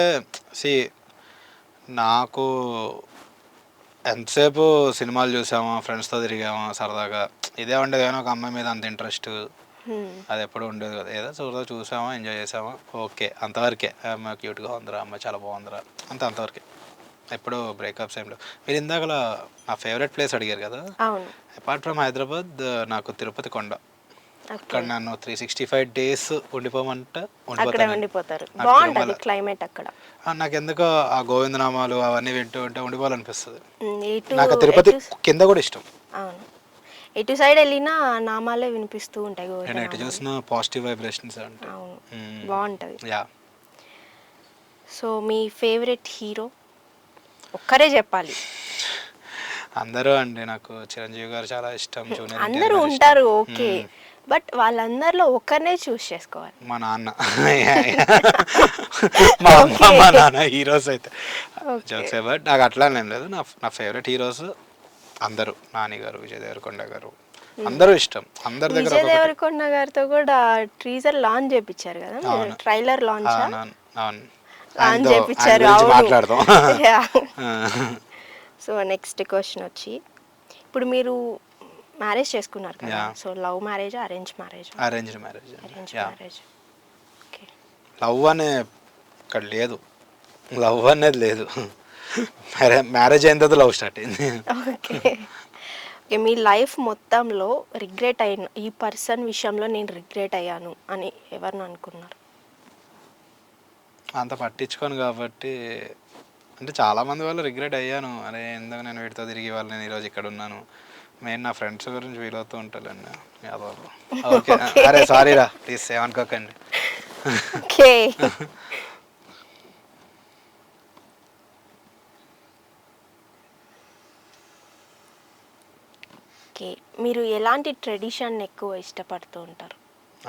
నాకు ఎంతసేపు సినిమాలు చూసామా, ఫ్రెండ్స్తో తిరిగామా సరదాగా, ఇదే ఉండేది. కానీ ఒక అమ్మాయి మీద అంత ఇంట్రెస్ట్ అది ఎప్పుడు ఉండేది కదా. ఏదో చూసామా, ఎంజాయ్ చేసామా, ఓకే అంతవరకే. అమ్మాయి క్యూట్గా ఉందిరా, అమ్మాయి చాలా బాగుందిరా, అంతవరకే. ఎప్పుడు బ్రేకప్స్ ఏం లేవు. మీరు ఇందాకలా నా ఫేవరెట్ ప్లేస్ అడిగారు కదా. అవును. అపార్ట్ ఫ్రమ్ హైదరాబాద్ నాకు తిరుపతి కొండ. అక్కడ నన్ను 365 days ఉండిపోమంటే అక్కడే ఉండిపోతారు. బాగుంటుంది క్లైమేట్ అక్కడ. నాకు ఎందుకో ఆ గోవిందనామాలు అవన్నీ వింటూ ఉంటే ఉండిపోవాలనిపిస్తుంది. ఇటు నాకు తిరుపతి కింద కూడా ఇష్టం. అవును, ఎటు సైడ్ వెళ్ళినా నామాలే వినిపిస్తూ ఉంటాయి. నేను ఎటు చూసినా పాజిటివ్ వైబ్రేషన్స్ ఉంటాయి. అవును, బాగుంటుంది. యా. సో మీ ఫేవరెట్ హీరో ఒక్కరే చెప్పాలి? అందరూ అండి. నాకు చిరంజీవి గారు చాలా ఇష్టం. జూనియర్ అందరూ ఉంటారు, ఓకే, బట్ వాళ్ళందరిలో ఒకరినే చూస్ చేసుకోవాలి. మా నాన్న, మా అమ్మ, మా నాన్న హీరోస్ అయితే జోక్స్. బట్ నాకు అట్లా ఏం లేదు. నా ఫేవరెట్ హీరోస్ అందరూ. నాని గారు, విజయ్ దేవరకొండ గారు, అందరూ ఇష్టం. అందరి దగ్గర విజయ్ దేవరకొండ గారితో కూడా టీజర్ లాంచ్ చేయించారు కదా, ట్రైలర్ లాంచ్ చేయించారు. మాట్లాడదాం. సో నెక్స్ట్ క్వశ్చన్ వచ్చి, ఇప్పుడు మీరు మ్యారేజ్ చేసుకున్నారు కదా, so love marriage, arrange marriage? Arranged marriage. Okay. Love అనే ఇక్కడ లేదు, లవ్ అనేది లేదు. మ్యారేజ్ అయిన తర్వాత లవ్ స్టార్ట్ అయింది. ఓకే. ఓకే, మీ లైఫ్ మొత్తంలో రిగ్రెట్ అయిన ఈ పర్సన్ విషయంలో నేను రిగ్రెట్ అయ్యాను అని ఎవరిని అనుకున్నారు? అంత పట్టించుకోను కాబట్టి, అంటే చాలామంది వాళ్ళు రిగ్రెట్ అయ్యాను. అరే ఎందుకు నేను వీటితో తిరిగి వాళ్ళు నేను ఈరోజు ఇక్కడ ఉన్నాను. మెయిన్ నా ఫ్రెండ్స్ గురించి ఫీల్ అవుతూ ఉంటానండి యాదవ్లో. ఓకే, అరే సారీ రా, ప్లీజ్ ఏమనుకోకండి. ఓకే. ఓకే, మీరు ఎలాంటి ట్రెడిషన్ ఎక్కువ ఇష్టపడుతూ ఉంటారు?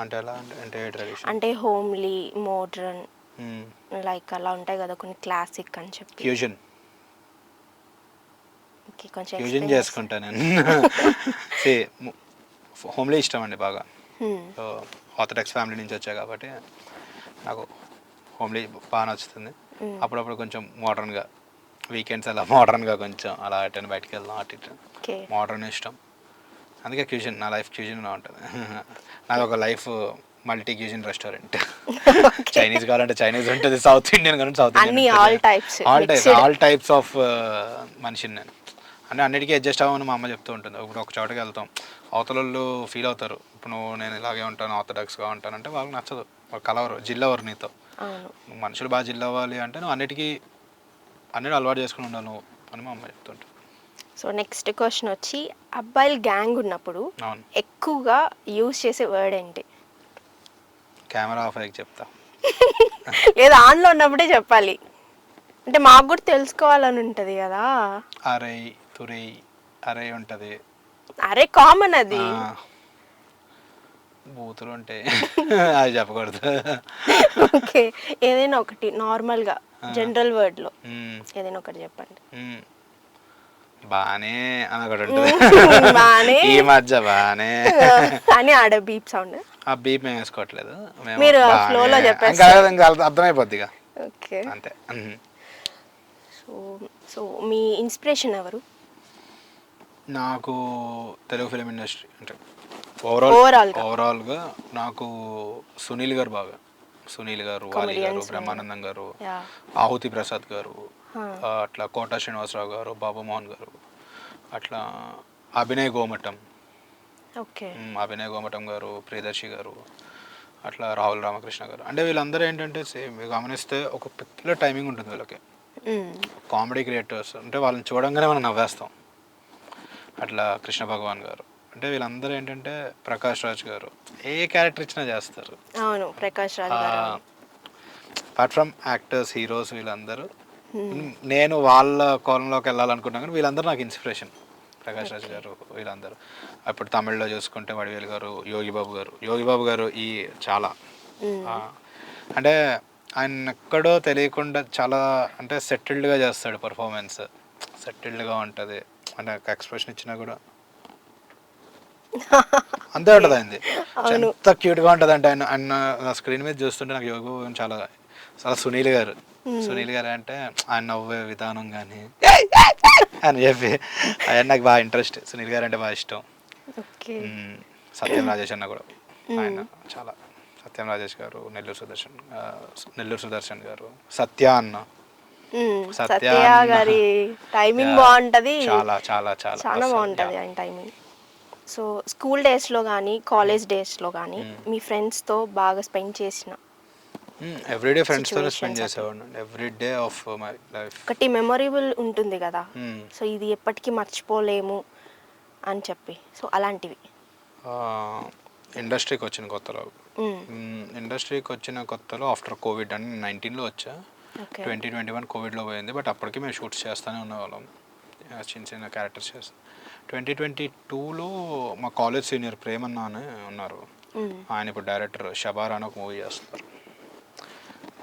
అంటే ఎలా అంటే ట్రెడిషన్ అంటే హోమ్లీ, మోడ్రన్, లైక్ అలా ఉంటాయి కదా కొన్ని, క్లాసిక్ అని చెప్పి. ఫ్యూజన్. ఓకే, కొంచెం ఫ్యూజన్ చేసుకుంటా నేను. హోమ్లీ ఇష్టం అండి బాగా. సో ఆర్థడాక్స్ ఫ్యామిలీ నుంచి వచ్చా కాబట్టి నాకు హోమ్లీ బాగా నచ్చుతుంది. అప్పుడప్పుడు కొంచెం మోడర్న్గా వీకెండ్స్ అలా మోడర్న్గా కొంచెం అలా అటెండ్ బయటికి వెళ్దాం అటు ఇటు. ఓకే. మోడర్న్ ఇష్టం, అందుకే క్యూజిన్ నా లైఫ్ క్యూజిన్గా ఉంటుంది. నాది ఒక life multi cuisine restaurant. Chinese కావాలంటే చైనీస్ ఉంటుంది, సౌత్ ఇండియన్ కావాలంటే సౌత్ అన్ని ఇండియన్, ఆల్ టైప్స్ ఆఫ్ మనిషిని నేను. అంటే అన్నిటికీ అడ్జస్ట్ అవ్వమని మా అమ్మ చెప్తూ ఉంటుంది. ఇప్పుడు ఒక చోటకి వెళ్తాం, అవతల వాళ్ళు ఫీల్ అవుతారు, ఇప్పుడు నేను ఇలాగే ఉంటాను ఆర్థడాక్స్గా ఉంటాను అంటే వాళ్ళకి నచ్చదు, వాళ్ళు కలవరు, జిల్లవరు నీతో. మనుషులు బాగా జిల్ అవ్వాలి అంటే నువ్వు అన్నిటికీ అలవాటు చేసుకుని ఉండాలి నువ్వు అని మా అమ్మ చెప్తుంటాను. సో నెక్స్ట్ క్వశ్చన్ వచ్చి, అబ్బాయిలు గ్యాంగ్ ఉన్నప్పుడు అవును, ఎక్కువగా యూజ్ చేసే వర్డ్ ఏంటి? కెమెరా ఆఫ్ అయ్యి చెప్తా. లేదా ఆన్లో ఉన్నప్పుడే చెప్పాలి, అంటే మాకు కూడా తెలుసుకోవాలని ఉంటుంది కదా. అరే తురే అరే ఉంటుంది, అరే కామన్ అది. బూతులు ఉంటాయి అది చెప్పకూడదు. ఓకే, ఏదైనా ఒకటి నార్మల్గా జనరల్ వర్డ్లో ఏదైనా ఒకటి చెప్పండి. బానే అని ఒకటి ఉంటుంది, బానే ఈ మధ్య బానే అని ఆడ బీప్ సౌండ్. ఆ బీప్ మేము వేసుకోవట్లేదు, మీరు ఫ్లోలో చెప్పేస్తారు, అర్థమైపోద్ది ఇక. ఓకే, అంతే. సో సో మీ ఇన్స్పిరేషన్ ఎవరు? నాకు తెలుగు ఫిలిం ఇండస్ట్రీ అంటే ఓవరాల్గా నాకు సునీల్ గారు బాగా, సునీల్ గారు, వాలి గారు, బ్రహ్మానందం గారు, ఆహుతి ప్రసాద్ గారు, అట్లా కోట శ్రీనివాసరావు గారు, బాబు మోహన్ గారు, అట్లా అభినయ్ గోమటం, అభినయ్ గోమటం గారు, ప్రియదర్శి గారు, అట్లా రాహుల్ రామకృష్ణ గారు. అంటే వీళ్ళందరూ ఏంటంటే సేమ్ గమనిస్తే ఒక పర్టికులర్ టైమింగ్ ఉంటుంది వీళ్ళకి, కామెడీ క్రియేటర్స్ అంటే వాళ్ళని చూడంగానే మనం నవ్వేస్తాం. అట్లా కృష్ణ భగవాన్ గారు, అంటే వీళ్ళందరూ ఏంటంటే ప్రకాష్ రాజ్ గారు ఏ క్యారెక్టర్ ఇచ్చినా చేస్తారు. అవును, ప్రకాష్ రాజ్ గారు. అపార్ట్ ఫ్రమ్ యాక్టర్స్, హీరోస్, వీళ్ళందరూ నేను వాళ్ళ కోణంలోకి వెళ్ళాలనుకున్నా కానీ వీళ్ళందరూ నాకు ఇన్స్పిరేషన్. ప్రకాష్ రాజ్ గారు, వీళ్ళందరూ. అప్పుడు తమిళ్లో చూసుకుంటే వడివేలు గారు, యోగి బాబు గారు ఈ చాలా అంటే ఆయన ఎక్కడో తెలియకుండా చాలా అంటే సెటిల్డ్గా చేస్తాడు, పర్ఫార్మెన్స్ సెటిల్డ్గా ఉంటుంది. అంటే ఎక్స్ప్రెషన్ ఇచ్చినా కూడా అంతే ఉంటుంది ఆయనది, ఎంత క్యూట్గా ఉంటుంది అంటే ఆయన స్క్రీన్ మీద చూస్తుంటే నాకు యోగి బాబు చాలా చాలా సునీల్ గారు అంటే ఆయన నవ్వే విధానం కానీ అని చెప్పి ఆయన నాకు బాగా ఇంట్రెస్ట్. సునీల్ గారు అంటే బాగా ఇష్టం. సత్యం రాజేష్ అన్న కూడా ఆయన చాలా, సత్యం రాజేష్ గారు, నెల్లూరు సుదర్శన్ గారు, సత్య గారి టైమింగ్ బాగుంటది, చాలా చాలా చాలా చాలా బాగుంటది ఆయన టైమింగ్. సో స్కూల్ డేస్లో కానీ కాలేజ్ డేస్లో కానీ మీ ఫ్రెండ్స్తో బాగా స్పెండ్ చేసిన ఎవ్రీడే ఫ్రెండ్స్తో స్పెండ్ చేసేవాడిని, ఎవ్రీడే ఆఫ్ మై లైఫ్. ఒకటి మెమొరబుల్ ఉంటుంది కదా, సో ఇది ఎప్పటికీ మర్చిపోలేము అని చెప్పి, సో అలాంటివి. ఇండస్ట్రీకి వచ్చిన కొత్తలో ఆఫ్టర్ కోవిడ్ అని 19లో వచ్చా, 2021 కోవిడ్లో పోయింది. బట్ అప్పటికి మేము షూట్స్ చేస్తూనే ఉన్నవాళ్ళం, చిన్న చిన్న క్యారెక్టర్స్ చేస్తాం. 2022లో మా కాలేజ్ సీనియర్ ప్రేమన్న అని ఉన్నారు, ఆయన ఇప్పుడు డైరెక్టర్ షబారా అని ఒక మూవీ చేస్తున్నారు.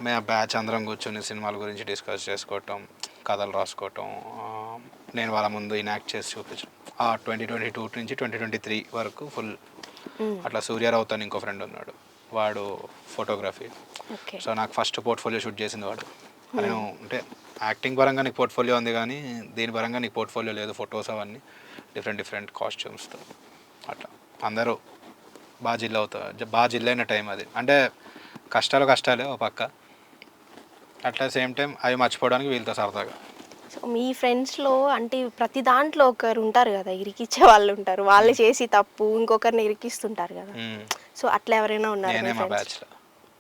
మేము ఆ బ్యాచ్ అందరం కూర్చొని సినిమాల గురించి డిస్కస్ చేసుకోవటం, కథలు రాసుకోవటం, నేను వాళ్ళ ముందు ఇనాక్ట్ చేసి చూపించడం. ఆ 2022 నుంచి 2023 వరకు ఫుల్ అట్లా. సూర్యారావుతో ఇంకో ఫ్రెండ్ ఉన్నాడు, వాడు ఫోటోగ్రఫీ. సో నాకు ఫస్ట్ పోర్ట్ఫోలియో షూట్ చేసింది వాడు. నేను అంటే యాక్టింగ్ పరంగా నీకు పోర్ట్ఫోలియో ఉంది కానీ దీని పరంగా నీకు పోర్ట్ఫోలియో లేదు, ఫొటోస్ అవన్నీ డిఫరెంట్ కాస్ట్యూమ్స్తో అట్లా. అందరూ బాగా జిల్లైన టైం అది. అంటే కష్టాలే ఒక పక్క, అట్లా సేమ్ టైం అవి మర్చిపోవడానికి వీళ్ళతో సరదాగా. సో మీ ఫ్రెండ్స్లో అంటే ప్రతి దాంట్లో ఒకరు ఉంటారు కదా, ఇరికిచ్చే వాళ్ళు ఉంటారు, వాళ్ళు చేసి తప్పు ఇంకొకరిని ఇరికిస్తుంటారు కదా, సో అట్లా ఎవరైనా ఉన్నారు? నేనే మా బ్యాచ్లో,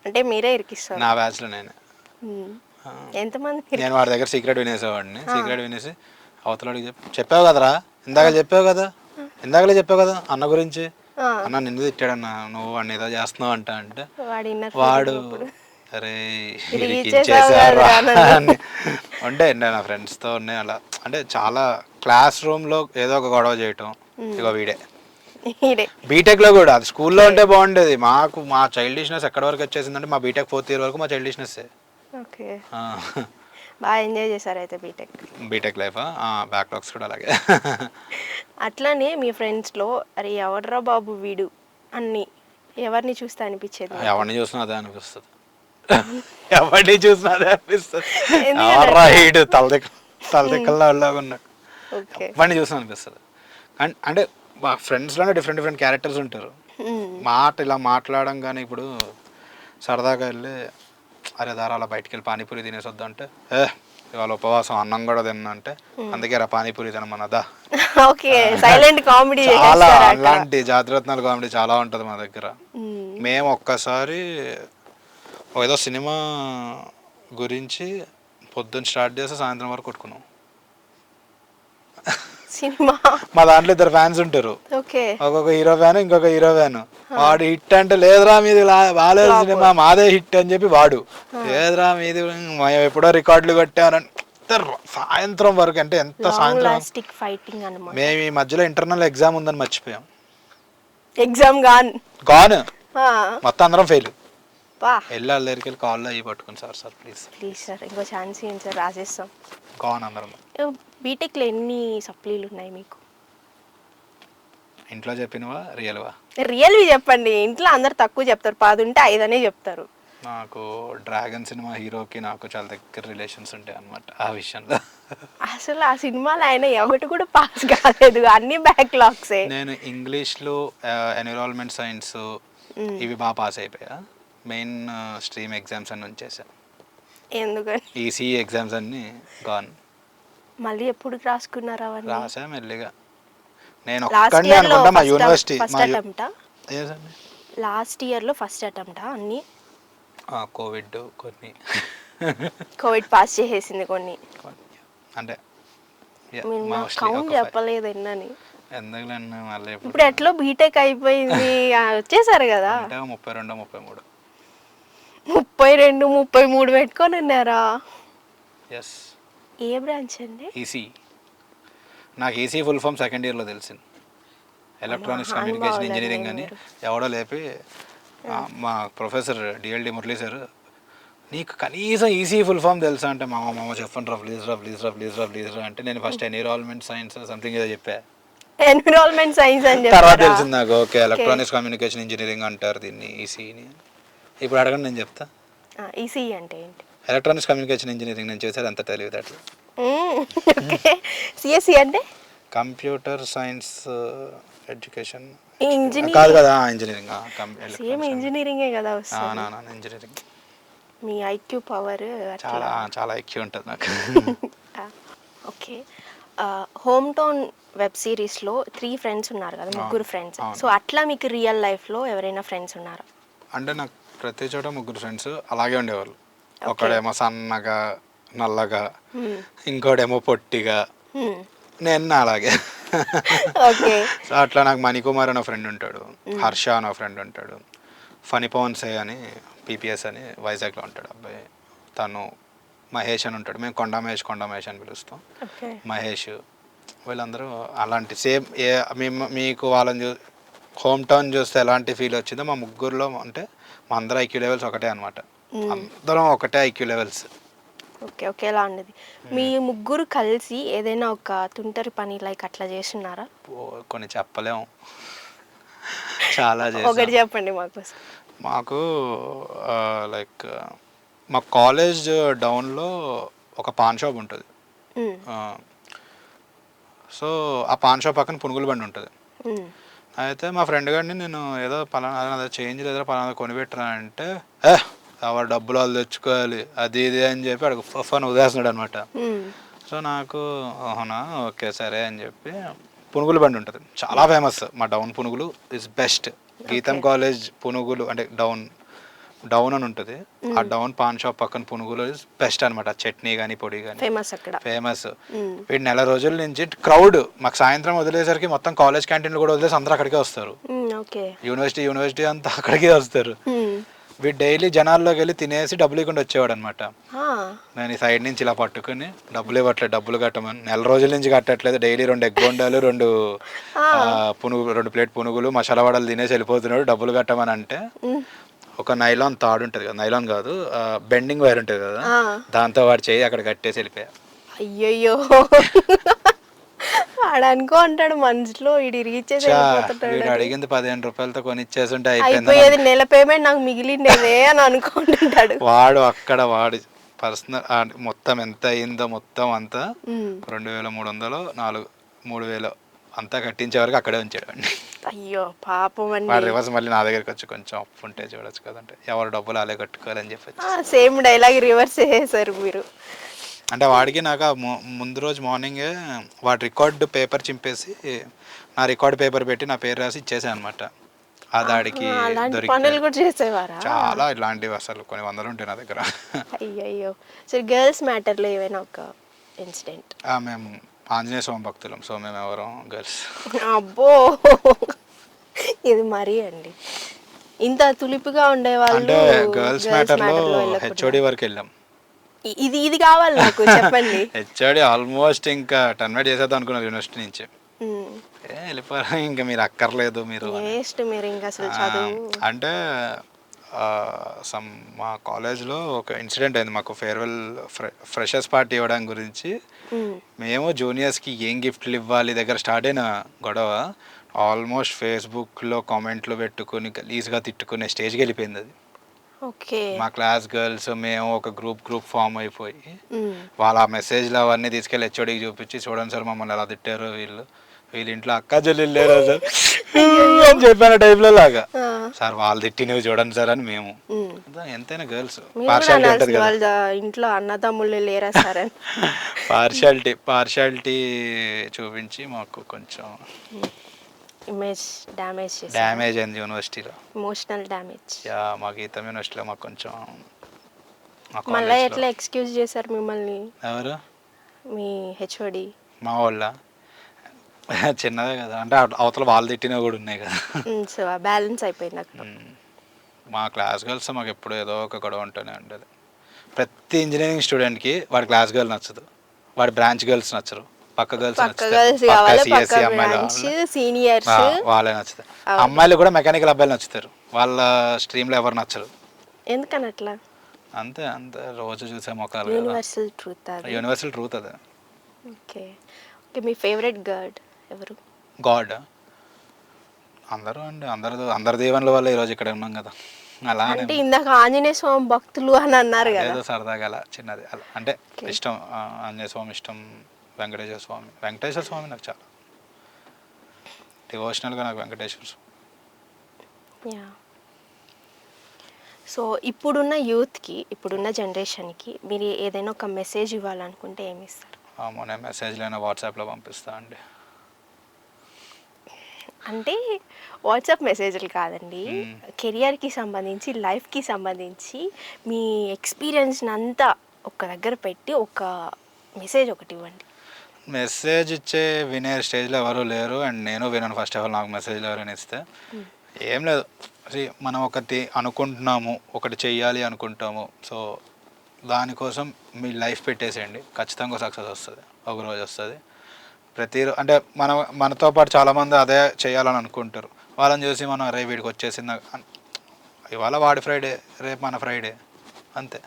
అంటే మీరే ఇరికిస్తారు? నా బ్యాచ్లో నేనే. ఎంతమంది? నేను వాడి దగ్గర సీక్రెట్ వినేసేవాడిని. సీక్రెట్ వినేసి అవతలడికి చెప్పావు కదరా, ఇందాకలే చెప్పావు కదా అన్న గురించి, అన్న నిన్ను తిట్టాడన్న, నువ్వు వాడిని ఏదో చేస్తున్నావు అంటే వాడు అరే ఇరికించేసారు అంటే నా ఫ్రెండ్స్తో అలా. అంటే చాలా క్లాస్ రూమ్లో ఏదో ఒక గొడవ చేయటం, ఇగో వీడే. బీటెక్లో కూడా అది స్కూల్లో ఉంటే బాగుండేది. మా చైల్డిష్నెస్ ఎక్కడి వరకు వచ్చేసిందంటే మా బీటెక్ 4th year వరకు మా చైల్డిష్నెస్. ఓకే, బాగా ఎంజాయ్ చేశారు అయితే బీటెక్ లైఫ్. బ్యాక్లాగ్స్ కూడా అలాగే. అట్లానే మీ ఫ్రెండ్స్లో అరే ఎవడరా బాబు వీడు అన్ని ఎవరిని చూస్తే అనిపించేది? ఎవరిని చూసినా అదే అనిపిస్తుంది. ఎవరిని చూసినా అదే అనిపిస్తుంది. తల దగ్గర తలదిక్కల్లా ఉన్నాడు. ఓకే. వాడిని చూసిన అనిపిస్తుంది. అంటే మా ఫ్రెండ్స్లోనే డిఫరెంట్ డిఫరెంట్ క్యారెక్టర్స్ ఉంటారు. ఇలా మాట్లాడడం కానీ ఇప్పుడు సరదాగా వెళ్ళి అరే దారా అలా బయటికి వెళ్ళి పానీపూరి తినేసి వద్దా అంటే ఇవాళ ఉపవాసం అన్నం కూడా తిన్నా అంటే అందుకే రా పానీపూరి తినమన్నదా. ఓకే, సైలెంట్ కామెడీ చాలా అలాంటి జాతిరత్నాలు కామెడీ చాలా ఉంటుంది మా దగ్గర. మేము ఒక్కసారి ఏదో సినిమా గురించి పొద్దున్న స్టార్ట్ చేస్తే సాయంత్రం వరకు కొట్టుకున్నాం. సినిమా మా దాంట్లో 2 ఫ్యాన్స్ ఉంటారు. ఓకే. ఒక్కొక్క హీరో ఫ్యాన్ ఇంకొక హీరో ఫ్యాన్. వాడు హిట్ అంటే లేదురా మీది బాలేదు సినిమా మాదే హిట్ అని చెప్పి వాడు లేదురా మీది మేము ఎప్పుడో రికార్డులు కొట్టామని సాయంత్రం వరకు. అంటే ఎంత సాయంత్రం మేము ఈ మధ్యలో ఇంటర్నల్ ఎగ్జామ్ ఉందని మర్చిపోయాం. ఎగ్జామ్ గాన్ మొత్తం అందరం ఫెయిల్. వెళ్ళి వాళ్ళ దగ్గరికి వెళ్ళి కాల్లో అయ్యి పట్టుకుని సార్ ప్లీజ్ సార్ ఇంకో ఛాన్స్ ఇవ్వండి సార్ రాసేస్తాం. కాన్ అందరం. బీటెక్లో ఎన్ని సప్లీలు ఉన్నాయి మీకు? ఇంట్లో చెప్పినవా రియల్వా? రియల్వి చెప్పండి. ఇంట్లో అందరు తక్కువ చెప్తారు, 10 ఉంటే 5 అనే చెప్తారు. నాకు డ్రాగన్ సినిమా హీరోకి నాకు చాలా దగ్గర రిలేషన్స్ ఉంటాయి అన్నమాట ఆ విషయంలో. అసలు ఆ సినిమాలో ఆయన ఎవటి కూడా పాస్ కాలేదు, అన్ని బ్యాక్లాగ్సే. నేను ఇంగ్లీష్లో ఎన్విరాన్మెంట్ సైన్స్ ఇవి బాగా పాస్ అయిపోయా. మెయిన్ స్ట్రీమ్ ఎగ్జామ్స్ అన్ని ఉంచేసాను. ఎందుకని? ఈసీ ఎగ్జామ్స్ అన్ని గాన్. మళ్ళీ ఎప్పుడు రాసుకున్నారు అవన్నీ? రాసా మెల్లిగా. నేను ఒక్కడే అనుకుంటా మా యూనివర్సిటీ లాస్ట్ ఇయర్లో ఫస్ట్ అటెంప్టా అన్ని? కోవిడ్ కొన్ని కోవిడ్ పాస్ చేసేసింది కొన్ని. అంటే కౌంట్ చెప్పలేదు ఎన్నని. ఎందుకులన్నా మళ్ళీ ఇప్పుడు ఎట్లో బీటెక్ అయిపోయింది వచ్చేసారు కదా. 32 33 32 33 పెట్టుకొని ఉన్నారా? ఎస్. ఏ బ్రాంచ్ అండి? ఈసీ. నాకు ఈసీ ఫుల్ ఫామ్ సెకండ్ ఇయర్లో తెలిసింది. ఎలక్ట్రానిక్స్ కమ్యూనికేషన్ ఇంజనీరింగ్ అని ఎవడో లేపి మా ప్రొఫెసర్ డిఎల్డి మురళీ సార్ నీకు కనీసం ఈసీ ఫుల్ ఫామ్ తెలుసా అంటే మామ చెప్పండి ప్లీజ్ రా అంటే నేను ఫస్ట్ ఎన్విరాన్మెంట్ సైన్స్ సంథింగ్ ఏదో చెప్పా. ఎన్విరాన్మెంట్ సైన్స్ అని తర్వాత తెలిసింది నాకు. ఓకే ఎలక్ట్రానిక్స్ కమ్యూనికేషన్ ఇంజనీరింగ్ అంటారు దీన్ని ఈసీని. ఇప్పుడు అడగండి నేను చెప్తా. ఈసీ అంటే ఏంటి? ఎలక్ట్రానిక్స్ కమ్యూనికేషన్ ఇంజనీరింగ్ నేను చేసేది అంత తెలియదు అట్లా. సిఎస్సి అంటే కంప్యూటర్ సైన్స్ ఎడ్యుకేషన్ ఇంజనీరింగ్ కాదు కదా. ఇంజనీరింగ్ సేమ్ ఇంజనీరింగే కదా. ఇంజనీరింగ్. మీ ఐక్యూ పవర్ చాలా ఐక్యూ ఉంటుంది నాకు. ఓకే. హోమ్ టౌన్ వెబ్ సిరీస్లో 3 ఫ్రెండ్స్ ఉన్నారు కదా, 3 ఫ్రెండ్స్. సో అట్లా మీకు రియల్ లైఫ్లో ఎవరైనా ఫ్రెండ్స్ ఉన్నారా? అంటే నాకు ప్రతి చోట 3 ఫ్రెండ్స్ అలాగే ఉండేవాళ్ళు. ఒకడేమో సన్నగా నల్లగా, ఇంకోడేమో పొట్టిగా, నేను అలాగే. సో అట్లా నాకు మణికుమార్ అనే ఫ్రెండ్ ఉంటాడు, హర్ష అనే ఫ్రెండ్ ఉంటాడు, ఫనీ పవన్సే అని పీపీఎస్ అని వైజాగ్లో ఉంటాడు అబ్బాయి, తను మహేష్ అని ఉంటాడు. మేము కొండ మహేష్ అని పిలుస్తాం. మహేష్ వీళ్ళందరూ అలాంటి సేమ్. మీకు వాళ్ళని హోమ్ టౌన్ చూస్తే ఎలాంటి ఫీల్ వచ్చిందో మా ముగ్గురులో అంటే మా అందరూ ఐక్యూ లెవెల్స్ ఒకటే అనమాట. అందరం ఒకటే ఐక్యూ లెవెల్స్. Okay okay. ఎలా ఉండేది మీ ముగ్గురు కలిసి ఏదైనా ఒక తుంటరి పని లైక్ అట్లా చేస్తున్నారా? కొన్ని చెప్పలేము, చాలా ఒకటి చెప్పండి మాకు. మాకు లైక్ మా కాలేజ్ డౌన్లో ఒక పాన్ షాప్ ఉంటుంది. సో ఆ పాన్ షాప్ పక్కన పునుగుల బండి ఉంటుంది. అయితే మా ఫ్రెండ్ గారిని నేను ఏదో పలానా చేంజ్ లేదా పలానా కొనిపెట్టరా అంటే ఎవరు డబ్బులు వాళ్ళు తెచ్చుకోవాలి అది ఇది అని చెప్పి అక్కడ ఫన్ ఉదేస్తున్నాడు అనమాట. సో నాకు అవునా ఓకే సరే అని చెప్పి పునుగుల బండి ఉంటుంది, చాలా ఫేమస్ మా డౌన్ పునుగులు ఇస్ బెస్ట్. గీతం కాలేజ్ పునుగులు అంటే డౌన్ అని ఉంటుంది, ఆ డౌన్ పాన్ షాప్ పక్కన పునుగులు ఇస్ బెస్ట్ అనమాట. చట్నీ కానీ పొడి కానీ ఫేమస్. వీటి నెల రోజుల నుంచి క్రౌడ్ మాకు సాయంత్రం వదిలేసరికి మొత్తం కాలేజ్ క్యాంటీన్లు కూడా వదిలేసి అందరూ అక్కడికే వస్తారు. యూనివర్సిటీ అంతా అక్కడికే వస్తారు. వీడు డైలీ జనాల్లోకి వెళ్ళి తినేసి డబ్బులు ఇవ్వకుండా వచ్చేవాడు అనమాట. నేను ఈ సైడ్ నుంచి ఇలా పట్టుకుని డబ్బులు ఇవ్వట్లేదు, డబ్బులు కట్టమని. నెల రోజుల నుంచి కట్టట్లేదు. డైలీ 2 ఎగ్ బొండాలు 2 ప్లేట్ పునుగులు మసాలా వడలు తినేసి వెళ్ళిపోతున్నాడు, డబ్బులు కట్టమని అంటే ఒక నైలాన్ తాడు ఉంటుంది కదా, నైలాన్ కాదు బెండింగ్ వైర్ ఉంటుంది కదా, దాంతో వాడు చేయి అక్కడ కట్టేసి వెళ్ళిపోయా. అయ్యయ్యో వాడు అనుకో అంటాడు మనసులో ఇది రీచేసి అడిగింది 15 రూపాయలతో కొనిచ్చేసి ఉంటే అయిపోయేది, నెల పేమెంట్ నాకు మిగిలిండేదే అని అనుకుంటుంటాడు. వాడు అక్కడ వాడు పర్సనల్ మొత్తం ఎంత అయిందో మొత్తం అంతా మ్మ్. 2300 3000 అంతా కట్టించే వరకు అక్కడే ఉంచాడు అండి. అయ్యో పాపం వాడు అండి. రివర్స్ మళ్ళీ నా దగ్గరికి వచ్చి కొంచెం అప్పు ఉంటే చూడొచ్చు కదంటే ఎవరు డబ్బులు అలే కట్టుకోవాలని చెప్పొచ్చు. సేమ్ డైలాగ్ రివర్స్ చేసేసారు మీరు. అంటే వాడికి నాకు ముందు రోజు మార్నింగే వాడు రికార్డ్ పేపర్ చింపేసి నా రికార్డ్ పేపర్ పెట్టి నా పేరు రాసి ఇచ్చేసాను అనమాట. ఆ దాడికి అలాంటి పనులు కూడా చేసేవారా? చాలా ఇలాంటివి అసలు కొన్ని వందలు ఉంటాయి నా దగ్గర. అయ్యయ్యో. సో గర్ల్స్ మ్యాటర్లో ఏమైనా ఒక ఇన్సిడెంట్? మేము ఆంజనేయ స్వామి భక్తులం, సో మేము ఎవరం గర్ల్స్. అబ్బో ఇది మరీ అండి, ఇంత తులిపిగా ఉండేవాళ్ళు అంటే గర్ల్స్ మ్యాటర్లో హెచ్ఓడి వరకు వెళ్ళాం. ఇది ఇది కావాలి నాకు చెప్పండి. హెచ్ఓడి ఆల్మోస్ట్ ఇంకా టర్మినేట్ చేసేద్దాం అనుకున్నారు యూనివర్సిటీ నుంచి. వెళ్ళిపోయారు ఇంకా మీరు అక్కర్లేదు మీరు వేస్ట్ మీరు ఇంకా అసలు చదువు. అంటే మా కాలేజ్లో ఒక ఇన్సిడెంట్ అయింది. మాకు ఫేర్వెల్ ఫ్రెషర్స్ పార్టీ ఇవ్వడం గురించి మేము జూనియర్స్కి ఏం గిఫ్ట్లు ఇవ్వాలి దగ్గర స్టార్ట్ అయిన గొడవ ఆల్మోస్ట్ ఫేస్బుక్లో కామెంట్లు పెట్టుకుని గలీజ్గా తిట్టుకునే స్టేజ్కి వెళ్ళిపోయింది అది. ఓకే. మా క్లాస్ గర్ల్స్ మేము ఒక గ్రూప్ ఫామ్ అయిపోయి వాళ్ళ ఆ మెసేజ్లు అవన్నీ తీసుకెళ్ళి హెచ్ఓడికి చూపించి చూడండి సార్ మమ్మల్ని ఎలా తిట్టారు వీళ్ళ ఇంట్లో అక్క చెల్లెలు లేరు సార్ అని చెప్పిన టైప్లో లాగా. సార్ వాళ్ళు తిట్టినవి చూడండి సార్ అని మేము. ఎంతైనా గర్ల్స్ పార్షాలిటీ ఉంటుంది కదా, వాళ్ళ ఇంట్లో అన్నదమ్ముళ్ళు లేరా సార్ అని పార్షాలిటీ చూపించి మాకు కొంచెం ఇమేజ్ డ్యామేజ్ అయింది యూనివర్సిటీలో, ఎమోషనల్ డ్యామేజ్. మా గీతం యూనివర్సిటీలో మాకు కొంచెం. మళ్ళీ ఎట్లా ఎక్స్క్యూజ్ చేశారు మిమ్మల్ని? ఎవరు? మీ హెచ్ఓడి. మా వాళ్ళ చిన్నదే కదా, అంటే అవతల వాళ్ళు తిట్టినవి కూడా ఉన్నాయి కదా. సో బ్యాలెన్స్ అయిపోయింది అక్కడ. మా క్లాస్ గర్ల్స్ మాకు ఎప్పుడు ఏదో ఒక గొడవ ఉంటూనే ఉంటుంది. ప్రతి ఇంజనీరింగ్ స్టూడెంట్కి వాడి క్లాస్ గర్ల్ నచ్చదు, వాడి బ్రాంచ్ గర్ల్స్ నచ్చరు, పక్క గర్ల్స్ సీనియర్స్ వాళ్ళే నచ్చుతారు. అమ్మాయిలు కూడా మెకానికల్ అబ్బాయిలు నచ్చుతారు, వాళ్ళ స్ట్రీమ్లో ఎవరు నచ్చరు. ఎందుకని అట్లా? అంతే అంతే రోజు చూసే మొక్కలు. యూనివర్సల్ ట్రూత్ అది. ఓకే. ఓకే, మీ ఫేవరెట్ గాడ్ ఎవరు? గాడ్ అందరూ అండి, అందరి దేవుళ్ళ వల్ల ఈరోజు ఇక్కడ ఉన్నాం కదా. అలా అంటే ఇందాక ఆంజనేయ స్వామి భక్తులు అని అన్నారు కదా. ఏదో సరదాగా అలా చిన్నది అలా అంటే ఇష్టం. ఆంజనేయ స్వామి ఇష్టం, వెంకటేశ్వర స్వామి నాకు చాలా డివోషనల్గా నాకు వెంకటేశ్వర స్వామి. సో ఇప్పుడున్న యూత్కి, ఇప్పుడున్న జనరేషన్కి మీరు ఏదైనా ఒక మెసేజ్ ఇవ్వాలనుకుంటే ఏమి ఇస్తారు? నేను మెసేజ్లైనా వాట్సాప్లో పంపిస్తా అండి. అంటే వాట్సాప్ మెసేజ్లు కాదండి, కెరియర్కి సంబంధించి, లైఫ్కి సంబంధించి మీ ఎక్స్పీరియన్స్ని అంతా ఒక దగ్గర పెట్టి ఒక మెసేజ్ ఒకటి ఇవ్వండి. మెసేజ్ ఇచ్చే వినే స్టేజ్లో ఎవరు లేరు, అండ్ నేను వినను ఫస్ట్ ఆఫ్ ఆల్. నాకు మెసేజ్లు ఎవరైనా ఇస్తే ఏం లేదు, మనం ఒకటి అనుకుంటున్నాము, ఒకటి చెయ్యాలి అనుకుంటాము, సో దానికోసం మీ లైఫ్ పెట్టేసేయండి, ఖచ్చితంగా సక్సెస్ వస్తుంది, ఒకరోజు వస్తుంది. అంటే మనతో పాటు చాలామంది అదే చేయాలని అనుకుంటారు. వాళ్ళని చూసి మనం అరే వీడికి వచ్చేసింది, ఇవాళ వాడి ఫ్రైడే, రేపు మన ఫ్రైడే, అంతే.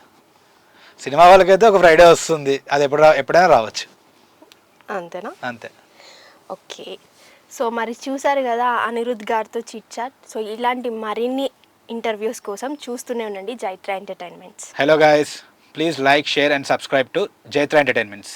సినిమా వాళ్ళకైతే ఒక ఫ్రైడే వస్తుంది, అది ఎప్పుడైనా రావచ్చు, అంతేనా? అంతే. ఓకే. సో మరి చూసారు కదా అనిరుద్ గారితో చిట్ చాట్. సో ఇలాంటి మరిన్ని ఇంటర్వ్యూస్ కోసం చూస్తూనే ఉండండి Jaitra entertainments. Hello guys, please like, share and subscribe to Jaitra entertainments.